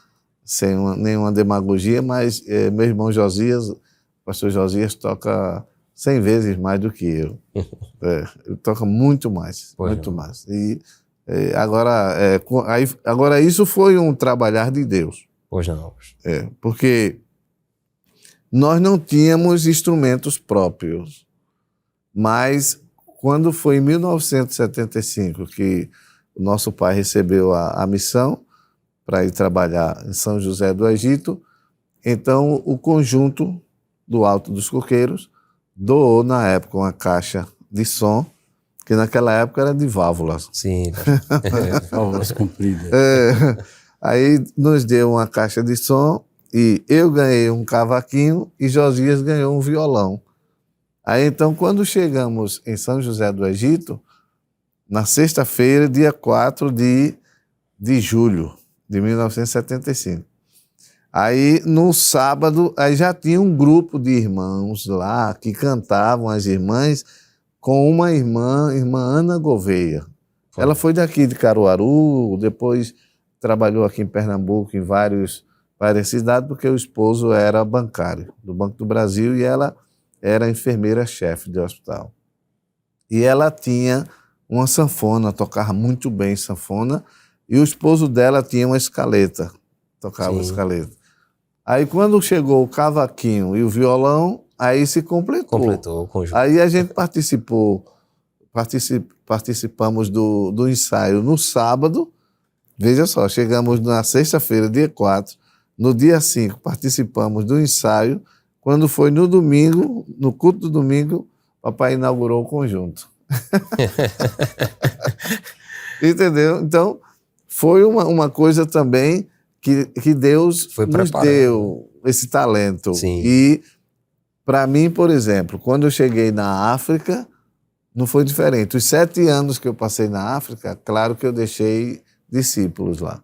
demagogia, mas meu irmão Josias, o pastor Josias, toca 100 vezes mais do que eu. Ele toca muito mais, muito mais. E agora isso foi um trabalhar de Deus. Pois não. Porque nós não tínhamos instrumentos próprios, mas quando foi em 1975 que o nosso pai recebeu a missão para ir trabalhar em São José do Egito, então o conjunto do Alto dos Coqueiros doou, na época, uma caixa de som, que naquela época era de válvulas. Sim. Válvulas compridas. Aí nos deu uma caixa de som e eu ganhei um cavaquinho e Josias ganhou um violão. Aí então, quando chegamos em São José do Egito, na sexta-feira, dia 4 de julho de 1975. Aí, no sábado, aí já tinha um grupo de irmãos lá que cantavam, as irmãs, com uma irmã Ana Gouveia. Ela foi daqui de Caruaru, depois trabalhou aqui em Pernambuco, em várias cidades, porque o esposo era bancário do Banco do Brasil e ela era enfermeira-chefe de hospital. E ela tinha uma sanfona, tocava muito bem sanfona, e o esposo dela tinha uma escaleta, tocava escaleta. Aí quando chegou o cavaquinho e o violão, aí se completou O conjunto. Aí a gente participamos do ensaio no sábado. Veja só, chegamos na sexta-feira, dia 4, no dia 5 participamos do ensaio. Quando foi no domingo, no culto do domingo, papai inaugurou o conjunto. Entendeu? Então, foi uma coisa também que Deus nos deu esse talento. Sim. E, para mim, por exemplo, quando eu cheguei na África, não foi diferente. Os 7 anos que eu passei na África, claro que eu deixei discípulos lá.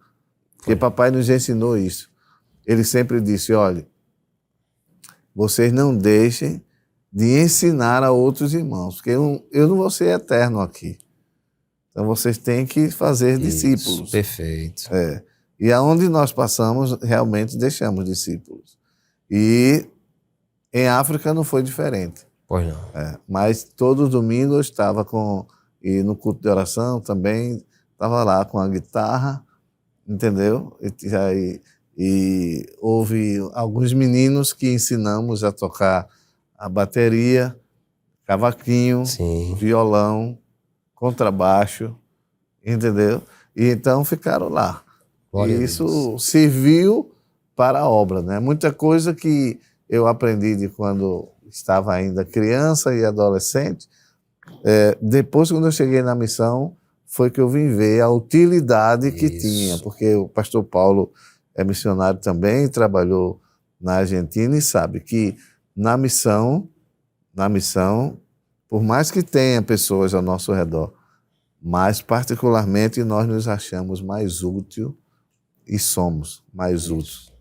Porque papai nos ensinou isso. Ele sempre disse, olha, vocês não deixem de ensinar a outros irmãos, porque eu não vou ser eterno aqui. Então vocês têm que fazer discípulos. Perfeito. E aonde nós passamos, realmente deixamos discípulos. E em África não foi diferente. Pois não. Mas todo domingo eu estava e no culto de oração também, estava lá com a guitarra, entendeu? E houve alguns meninos que ensinamos a tocar a bateria, cavaquinho, violão, contrabaixo, entendeu? E então ficaram lá. Glória e isso serviu para a obra, né? Muita coisa que eu aprendi de quando estava ainda criança e adolescente. Depois, quando eu cheguei na missão, foi que eu vim ver a utilidade que tinha, porque o pastor Paulo é missionário também, trabalhou na Argentina e sabe que na missão, por mais que tenha pessoas ao nosso redor, mas particularmente nós nos achamos mais úteis e somos mais úteis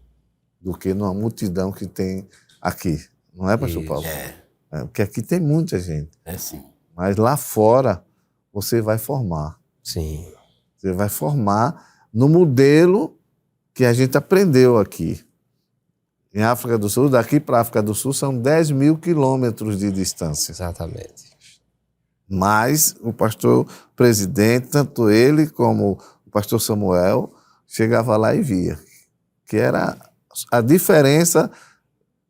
do que numa multidão que tem aqui. Não é, pastor Paulo? Porque aqui tem muita gente. Sim. Mas lá fora você vai formar. Sim. Você vai formar no modelo que a gente aprendeu aqui. Em África do Sul, daqui para a África do Sul, são 10 mil quilômetros de distância. Exatamente. Mas o pastor presidente, tanto ele como o pastor Samuel, chegava lá e via. Que era a diferença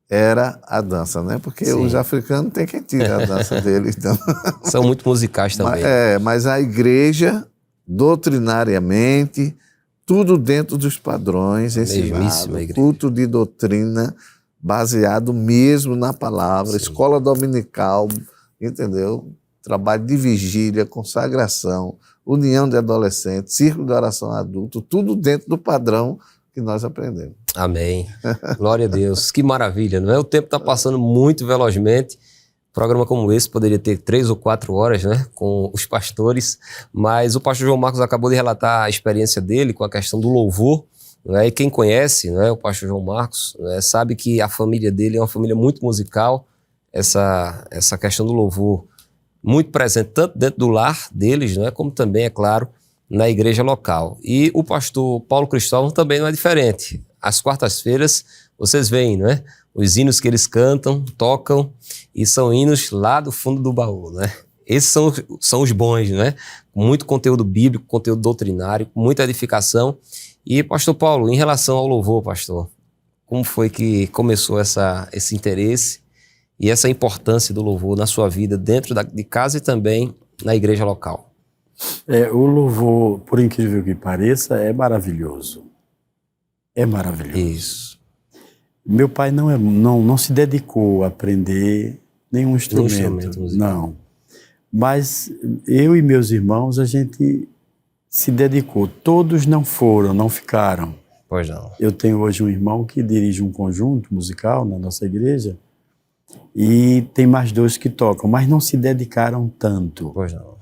era a dança, né? Porque os africanos têm quem tira a dança deles. Então. São muito musicais também. Mas a igreja, doutrinariamente, tudo dentro dos padrões ensinados, culto de doutrina, baseado mesmo na palavra, escola dominical, entendeu? Trabalho de vigília, consagração, união de adolescentes, círculo de oração adulto, tudo dentro do padrão que nós aprendemos. Amém. Glória a Deus. Que maravilha, não é? O tempo está passando muito velozmente. Programa como esse poderia ter 3 ou 4 horas, né, com os pastores, mas o pastor João Marcos acabou de relatar a experiência dele com a questão do louvor, né, e quem conhece, né, o pastor João Marcos, né, sabe que a família dele é uma família muito musical, essa questão do louvor muito presente tanto dentro do lar deles, né, como também, é claro, na igreja local. E o pastor Paulo Cristóvão também não é diferente. Às quartas-feiras, vocês veem, não é? Os hinos que eles cantam, tocam, e são hinos lá do fundo do baú, né? Esses são os bons, né? Muito conteúdo bíblico, conteúdo doutrinário, muita edificação. E, pastor Paulo, em relação ao louvor, pastor, como foi que começou esse interesse e essa importância do louvor na sua vida, dentro de casa e também na igreja local? O louvor, por incrível que pareça, é maravilhoso. É maravilhoso. Isso. Meu pai não se dedicou a aprender nenhum instrumento musical. Não. Mas eu e meus irmãos, a gente se dedicou. Todos não ficaram. Pois não. Eu tenho hoje um irmão que dirige um conjunto musical na nossa igreja e tem mais 2 que tocam, mas não se dedicaram tanto. Pois não.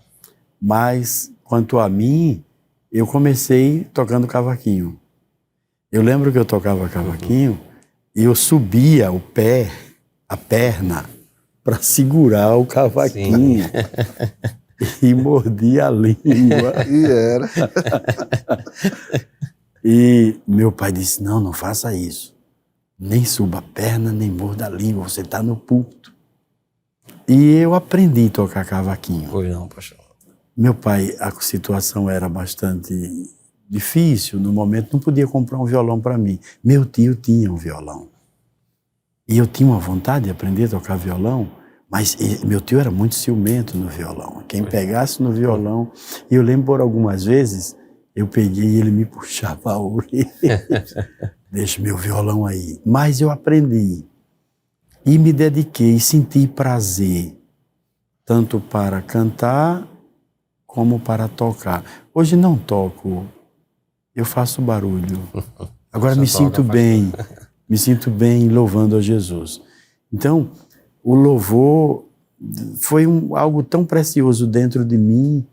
Mas, quanto a mim, eu comecei tocando cavaquinho. Eu lembro que eu tocava cavaquinho e eu subia a perna, para segurar o cavaquinho. e mordia a língua. E era. E meu pai disse, não faça isso. Nem suba a perna, nem morda a língua, você está no púlpito. E eu aprendi a tocar cavaquinho. Pois não, pastor. Meu pai, a situação era bastante difícil, no momento não podia comprar um violão para mim. Meu tio tinha um violão. E eu tinha uma vontade de aprender a tocar violão, mas meu tio era muito ciumento no violão. Quem pegasse no violão, e eu lembro por algumas vezes, eu peguei e ele me puxava a orelha. Deixa meu violão aí. Mas eu aprendi e me dediquei, senti prazer, tanto para cantar como para tocar. Hoje não toco, eu faço barulho. Agora me sinto bem louvando a Jesus. Então, o louvor foi algo tão precioso dentro de mim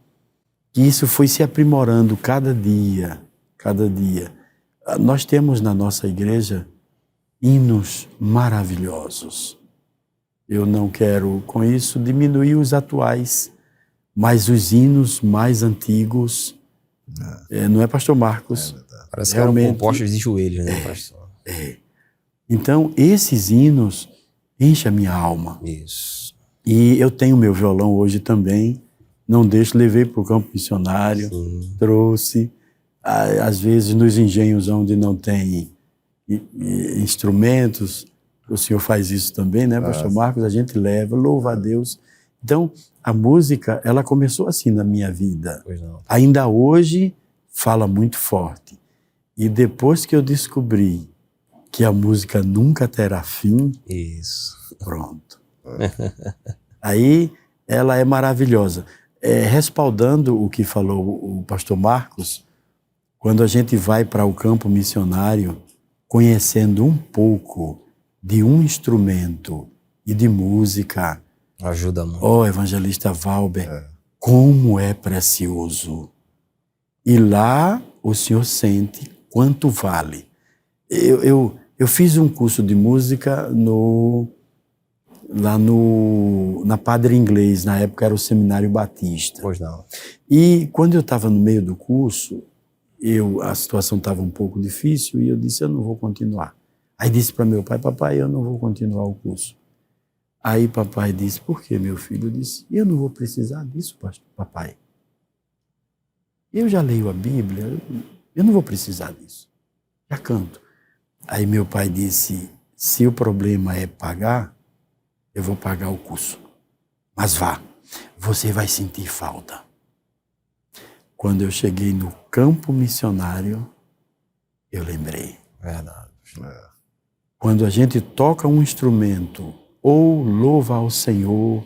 que isso foi se aprimorando cada dia. Nós temos na nossa igreja hinos maravilhosos. Eu não quero, com isso, diminuir os atuais, mas os hinos mais antigos, não é, pastor Marcos? Parece que eram compostos de joelhos, né, pastor? Então, esses hinos enchem a minha alma. Isso. E eu tenho meu violão hoje também, não deixo, levei para o campo missionário, trouxe. Às vezes, nos engenhos onde não tem instrumentos, o senhor faz isso também, né, pastor Marcos? A gente leva, louva a Deus. Então, a música, ela começou assim na minha vida. Pois não. Ainda hoje, fala muito forte. E depois que eu descobri que a música nunca terá fim, isso. Pronto. Aí, ela é maravilhosa. Respaldando o que falou o pastor Marcos, quando a gente vai para o campo missionário, conhecendo um pouco de um instrumento e de música, ajuda muito. Evangelista Valber, como é precioso. E lá o senhor sente quanto vale. Eu fiz um curso de música na Padre Inglês, na época era o Seminário Batista. Pois não. E quando eu estava no meio do curso, a situação estava um pouco difícil e eu disse, eu não vou continuar. Aí disse para meu pai, papai, eu não vou continuar o curso. Aí papai disse, por quê, meu filho? Eu disse, eu não vou precisar disso, papai. Eu já leio a Bíblia, eu não vou precisar disso. Já canto. Aí meu pai disse, se o problema é pagar, eu vou pagar o curso. Mas vá, você vai sentir falta. Quando eu cheguei no campo missionário, eu lembrei. Verdade. Quando a gente toca um instrumento ou louva ao Senhor,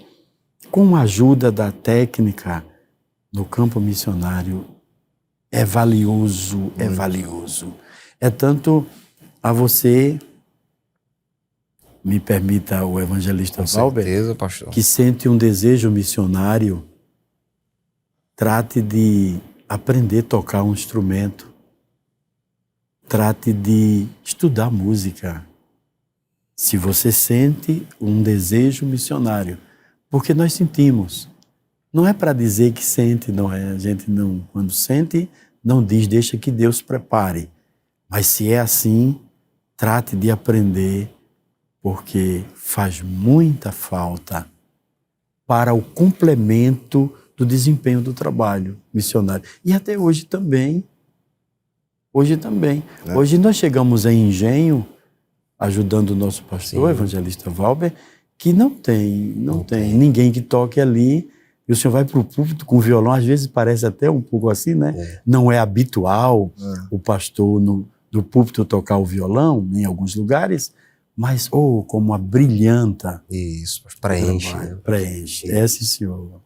com a ajuda da técnica no campo missionário, é valioso, é valioso. É tanto a você, me permita o evangelista Valber, certeza, pastor, que sente um desejo missionário, trate de aprender a tocar um instrumento, trate de estudar música. Se você sente um desejo missionário, porque nós sentimos. Não é para dizer que sente, não é? A gente não, quando sente, não diz, deixa que Deus prepare. Mas se é assim, trate de aprender, porque faz muita falta para o complemento do desempenho do trabalho missionário. E até hoje também. Hoje também. Hoje nós chegamos em Engenho, ajudando o nosso pastor, evangelista Valber, que não tem ninguém que toque ali. E o senhor vai para o púlpito com violão, às vezes parece até um pouco assim, né? Não é habitual o pastor no púlpito tocar o violão, em alguns lugares, mas, como abrilhanta. Isso, preenche. Né? Preenche, sim, senhor.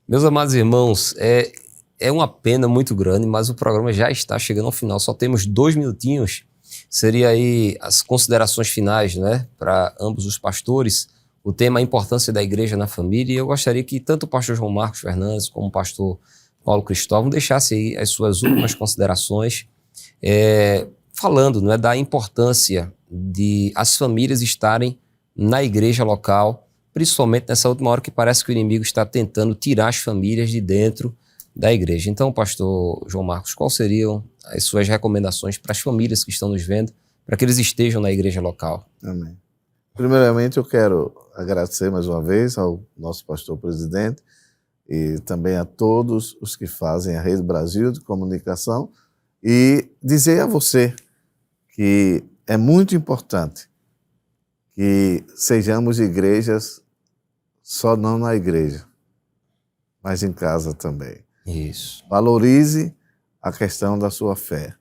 Meus amados irmãos, é uma pena muito grande, mas o programa já está chegando ao final. Só temos 2 minutinhos. Seria aí as considerações finais, né, para ambos os pastores. O tema é a importância da igreja na família. E eu gostaria que tanto o pastor João Marcos Fernandes como o pastor Paulo Cristóvão deixassem aí as suas últimas considerações, falando, não é, da importância de as famílias estarem na igreja local principalmente nessa última hora que parece que o inimigo está tentando tirar as famílias de dentro da igreja. Então, pastor João Marcos, quais seriam as suas recomendações para as famílias que estão nos vendo, para que eles estejam na igreja local? Amém. Primeiramente, eu quero agradecer mais uma vez ao nosso pastor presidente e também a todos os que fazem a Rede Brasil de Comunicação e dizer a você que é muito importante que sejamos igrejas só não na igreja, mas em casa também. Isso. Valorize a questão da sua fé,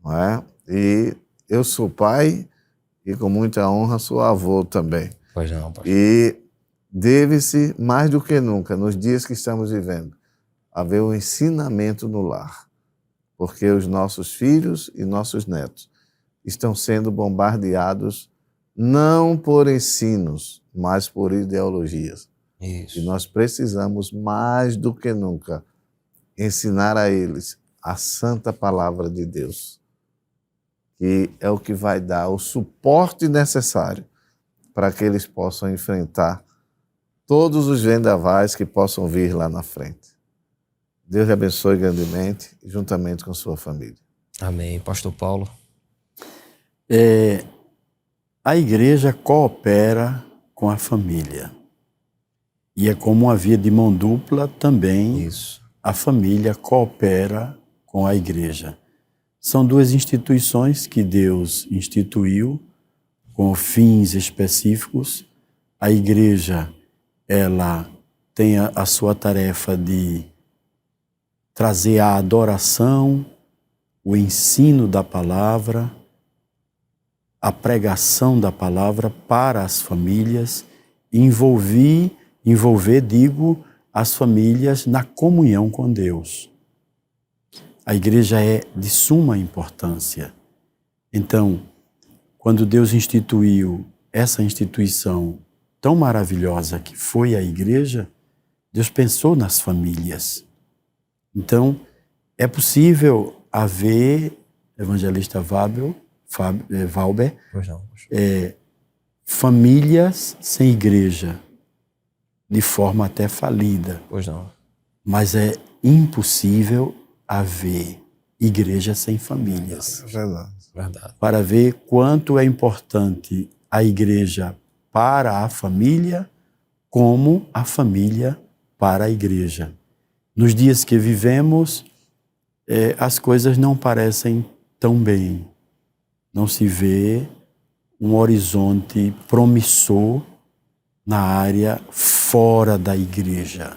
não é? E eu sou pai e com muita honra sou avô também. Pois não, pastor. E deve-se, mais do que nunca, nos dias que estamos vivendo, haver um ensinamento no lar, porque os nossos filhos e nossos netos estão sendo bombardeados não por ensinos, mas por ideologias. Isso. E nós precisamos, mais do que nunca, ensinar a eles a santa palavra de Deus, que é o que vai dar o suporte necessário para que eles possam enfrentar todos os vendavais que possam vir lá na frente. Deus lhe abençoe grandemente, juntamente com sua família. Amém. Pastor Paulo. A igreja coopera com a família. E é como uma via de mão dupla também. Isso. A família coopera com a igreja. São duas instituições que Deus instituiu com fins específicos. A igreja, ela tem a sua tarefa de trazer a adoração, o ensino da palavra, a pregação da palavra para as famílias, envolver, as famílias na comunhão com Deus. A igreja é de suma importância. Então, quando Deus instituiu essa instituição tão maravilhosa que foi a igreja, Deus pensou nas famílias. Então, é possível haver, evangelista Valber, Pois não. famílias sem igreja, de forma até falida. Pois não. Mas é impossível haver igreja sem famílias. Verdade. Para ver quanto é importante a igreja para a família, como a família para a igreja. Nos dias que vivemos, as coisas não parecem tão bem. Não se vê um horizonte promissor na área fora da igreja.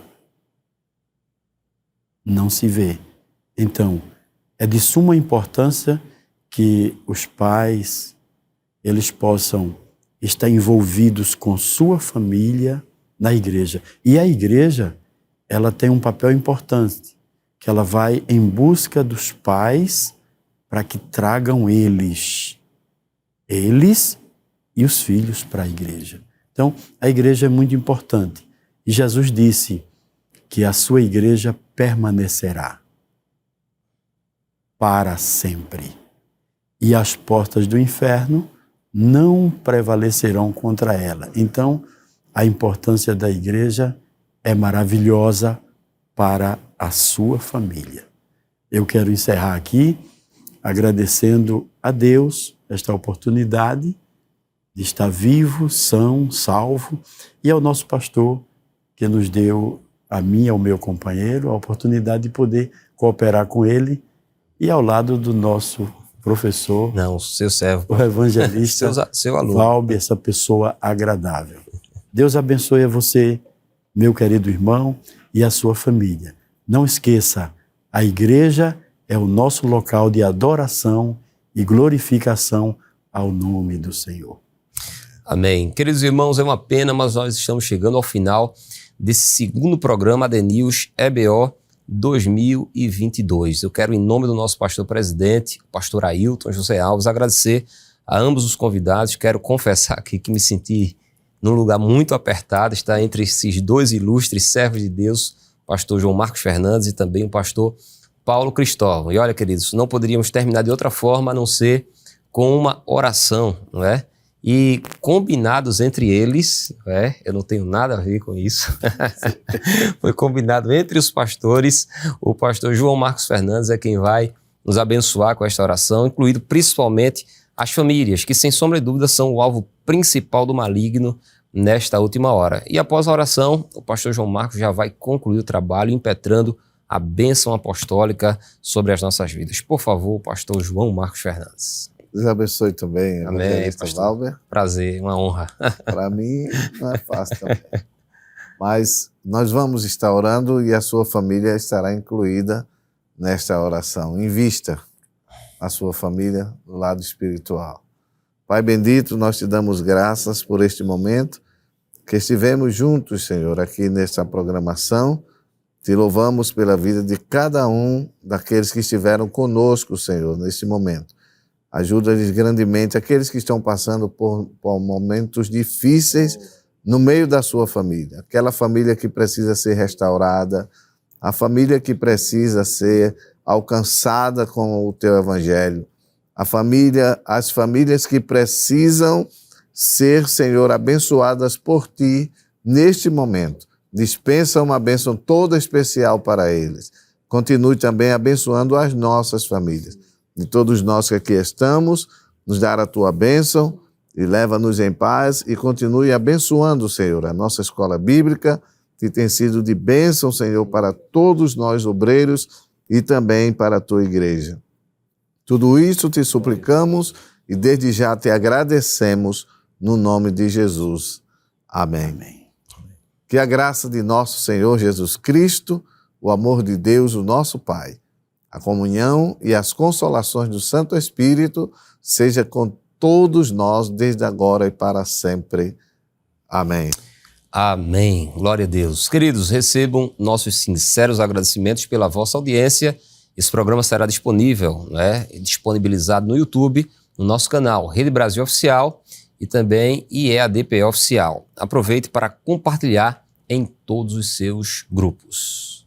Não se vê. Então, é de suma importância que os pais, eles possam estar envolvidos com sua família na igreja. E a igreja, ela tem um papel importante, que ela vai em busca dos pais para que tragam eles e os filhos para a igreja. Então, a igreja é muito importante. E Jesus disse que a sua igreja permanecerá para sempre. E as portas do inferno não prevalecerão contra ela. Então, a importância da igreja é maravilhosa para a sua família. Eu quero encerrar aqui agradecendo a Deus esta oportunidade de estar vivo, são, salvo, e ao nosso pastor que nos deu, a mim e ao meu companheiro, a oportunidade de poder cooperar com ele e ao lado do nosso professor, Não, seu servo. o evangelista seu aluno. Valber, essa pessoa agradável. Deus abençoe a você, meu querido irmão, e a sua família. Não esqueça, a igreja é o nosso local de adoração e glorificação ao nome do Senhor. Amém. Queridos irmãos, é uma pena, mas nós estamos chegando ao final desse segundo programa AD News EBO 2022. Eu quero, em nome do nosso pastor presidente, o pastor Ailton José Alves, agradecer a ambos os convidados. Quero confessar aqui que me senti num lugar muito apertado, estar entre esses dois ilustres servos de Deus, o pastor João Marcos Fernandes e também o pastor Paulo Cristóvão. E olha, queridos, não poderíamos terminar de outra forma a não ser com uma oração, não é? e combinados entre eles, eu não tenho nada a ver com isso, foi combinado entre os pastores, o pastor João Marcos Fernandes é quem vai nos abençoar com esta oração, incluindo principalmente as famílias, que sem sombra de dúvida são o alvo principal do maligno nesta última hora. E após a oração, o pastor João Marcos já vai concluir o trabalho impetrando a bênção apostólica sobre as nossas vidas. Por favor, pastor João Marcos Fernandes. Deus abençoe também. Amém, pastor. Valber. Prazer, uma honra. Para mim não é fácil também. Mas nós vamos estar orando e a sua família estará incluída nesta oração. Invista a sua família no lado espiritual. Pai bendito, nós te damos graças por este momento que estivemos juntos, Senhor, aqui nesta programação. Te louvamos pela vida de cada um daqueles que estiveram conosco, Senhor, nesse momento. Ajuda-lhes grandemente aqueles que estão passando por momentos difíceis no meio da sua família. Aquela família que precisa ser restaurada, a família que precisa ser alcançada com o teu evangelho. As famílias que precisam ser, Senhor, abençoadas por ti neste momento. Dispensa uma bênção toda especial para eles. Continue também abençoando as nossas famílias. De todos nós que aqui estamos, nos dar a tua bênção e leva-nos em paz e continue abençoando, Senhor, a nossa escola bíblica, que tem sido de bênção, Senhor, para todos nós obreiros e também para a tua igreja. Tudo isso te suplicamos e desde já te agradecemos no nome de Jesus. Amém. Amém. Que a graça de nosso Senhor Jesus Cristo, o amor de Deus, o nosso Pai, a comunhão e as consolações do Santo Espírito seja com todos nós desde agora e para sempre. Amém. Amém. Glória a Deus. Queridos, recebam nossos sinceros agradecimentos pela vossa audiência. Esse programa será disponível, disponibilizado no YouTube, no nosso canal Rede Brasil Oficial e também IEADPE Oficial. Aproveite para compartilhar em todos os seus grupos.